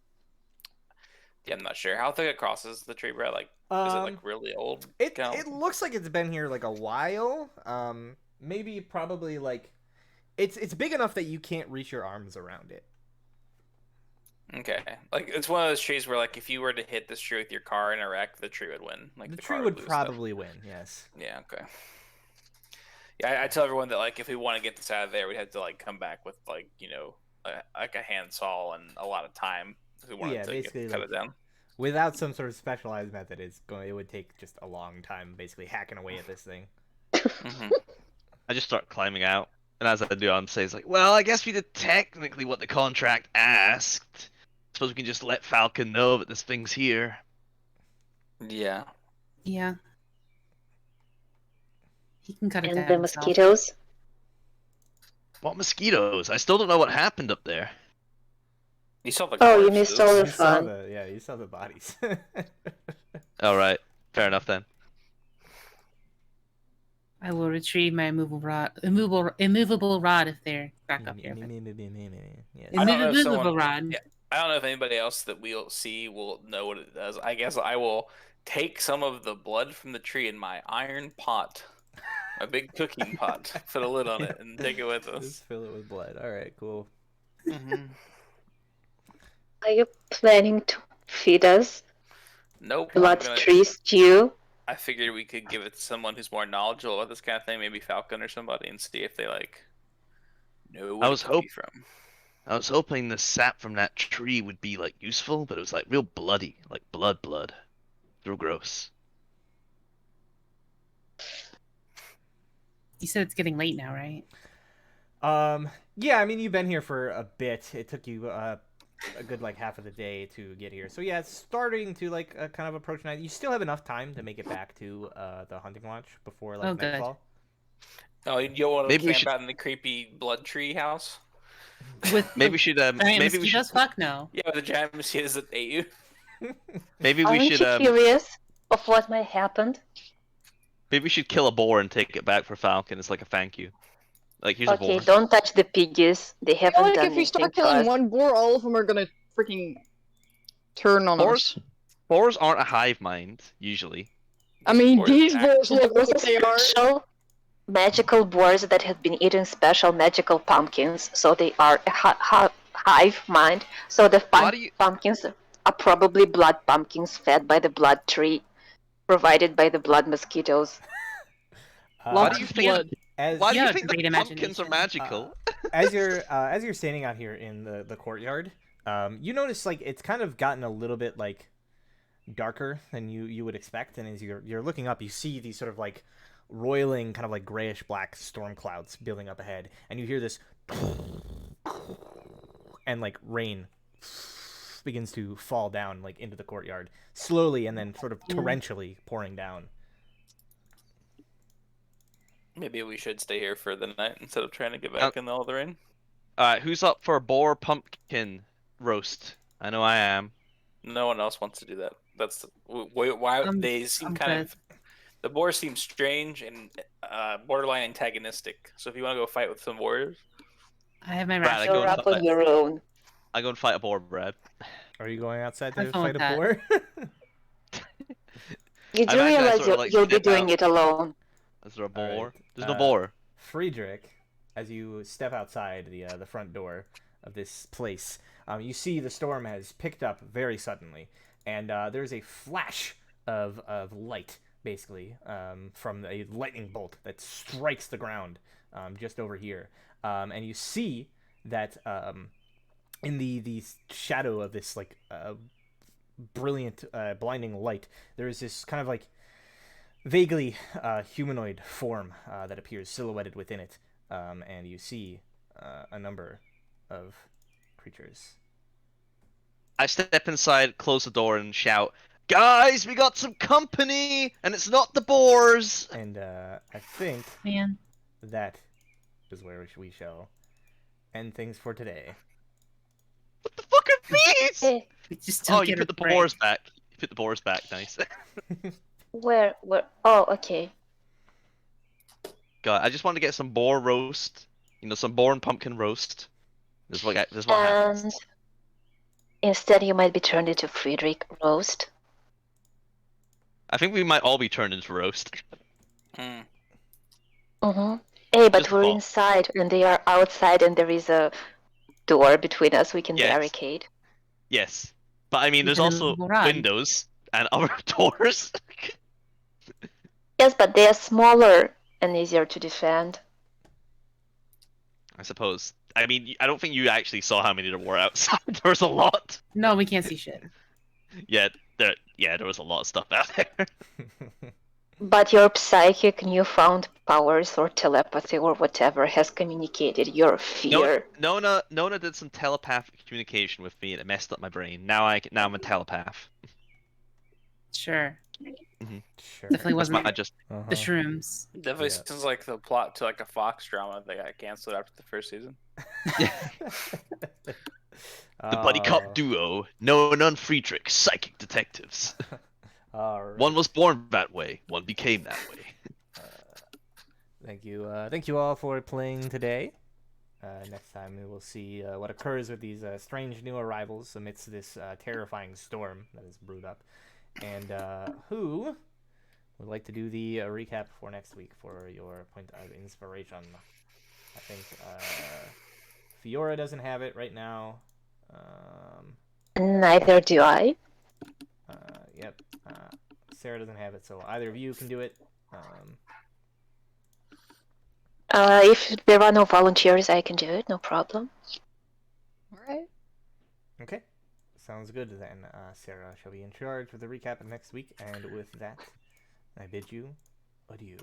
Yeah, I'm not sure. How thick it crosses the tree, bro? Like, is it like really old? It Count? it looks like it's been here like a while. Maybe probably like it's big enough that you can't reach your arms around it. Okay, like it's one of those trees where, like, if you were to hit this tree with your car in a wreck, the tree would win. Like The the tree car would lose stuff. probably win. Yes. Yeah. Okay. Yeah, I tell everyone that like if we want to get this out of there, we'd have to like come back with like like a handsaw and a lot of time if we wanted Yeah, to basically, cut like- it down. Without some sort of specialized method, it would take just a long time, basically hacking away at this thing. Hmm. I just start climbing out, and as I do, I'm saying, like, well, I guess we did technically what the contract asked. Suppose we can just let Falcon know that this thing's here. Yeah. Yeah. He can cut it And down. the himself. mosquitoes? What mosquitoes? I still don't know what happened up there. You saw the. Oh, you missed all corpses. the fun. You saw the bodies. All right, fair enough then. I will retrieve my immovable rod if they're back up here. Yes. I don't know if Immovable someone- rod. Yeah, I don't know if anybody else that we'll see will know what it does. I guess I will take some of the blood from the tree in my iron pot, a big cooking pot, put a lid on it, and take it with Just us. fill it with blood. All right, cool. Are you planning to feed us Nope. blood tree stew? I figured we could give it to someone who's more knowledgeable about this kind of thing, maybe Falcon or somebody, and see if they know where I was it could be from. I was hoping the sap from that tree would be like useful, but it was like real bloody, like blood. Real gross. You said it's getting late now, right? Yeah, I mean, you've been here for a bit. It took you a good like half of the day to get here. So yeah, it's starting to like kind of approach night. You still have enough time to make it back to the hunting lodge before like Oh, good. nightfall. Oh, you don't want to Maybe we camp should- out in the creepy blood tree house? With Maybe we should giant maybe we mosquitoes? should Fuck no. Yeah, with the giant mosquitoes that ate you. maybe we Aren't should you curious of what might happen? maybe we should kill a boar and take it back for Falcon as like a thank you. Like here's a Okay, boar. don't touch the piggies. They I feel haven't like done if we anything start to killing us. one boar, all of them are gonna freaking turn on Boars? us. Boars aren't a hive mind usually. I mean, Boars these act- boars look Those like they are. special magical boars that have been eating special magical pumpkins, so they are a hive mind. So the Why do you- pumpkins are probably blood pumpkins fed by the blood tree, provided by the blood mosquitoes. Why Lots do you of think? blood. As Why do you Yeah, think great the pumpkins are imagination. magical? as you're standing out here in the courtyard, you notice like it's kind of gotten a little bit like darker than you would expect, and as you're looking up, you see these sort of like roiling kind of like grayish black storm clouds building up ahead, and you hear this and like rain begins to fall down like into the courtyard slowly and then sort of torrentially pouring down. Maybe we should stay here for the night instead of trying to get back in all the rain. Who's up for a boar pumpkin roast? I know I am. No one else wants to do that. That's why they seem I'm kind good. of. The boar seems strange and borderline antagonistic. So if you want to go fight with some warriors, I have my Brad, I ration. go You're and up on fight. your own. I go and fight a boar, Brad. Are you going outside Have to fun fight with a that. boar? You I do imagine I realize sort of, like, you'll be step doing out. it alone. Is there a All right. boar? There's no Uh, boar. Friedrich, as you step outside the front door of this place, you see the storm has picked up very suddenly, and there's a flash of light, basically, from a lightning bolt that strikes the ground just over here, and you see that in the shadow of this like brilliant, blinding light, there is this kind of like vaguely humanoid form that appears silhouetted within it, and you see a number of creatures. I step inside, close the door, and shout, "Guys, we got some company, and it's not the boars." And I think Man. that is where we shall end things for today. What the fuck are these? Hey, We just don't Oh, you get put a the break. boars back. You put the boars back. Nice. where? Oh, okay. God, I just want to get some boar roast. You know, some boar and pumpkin roast. This is what happens. And instead, you might be turned into Friedrich roast. I think we might all be turned into roast. Hmm. Mm-hmm. Hey, but Just we're fall. inside, and they are outside, and there is a door between us. We can Yes. barricade. Yes, but I mean, You there's can also run. windows and other doors. Yes, but they are smaller and easier to defend. I suppose. I mean, I don't think you actually saw how many there were outside. There was a lot. No, we can't see shit. Yeah, there was a lot of stuff out there. But your psychic newfound powers or telepathy or whatever has communicated your fear. Nona did some telepathic communication with me, and it messed up my brain. Now I'm a telepath. Sure. Sure. Definitely That's wasn't my just. Uh-huh. the shrooms. Definitely Yeah. sounds like the plot to like a Fox drama that got canceled after the first season. The buddy cop duo, Nona and Friedrich, psychic detectives. All right. One was born that way, one became that way. Thank you. Thank you all for playing today. Next time we will see what occurs with these strange new arrivals amidst this terrifying storm that is brewed up. And who would like to do the recap for next week for your point of inspiration? I think Fiora doesn't have it right now. Neither do I. Yep. Sarah doesn't have it, so either of you can do it. If there are no volunteers, I can do it. No problem. All right. Okay. Sounds good then. Sarah shall be in charge for the recap of next week, and with that, I bid you adieu.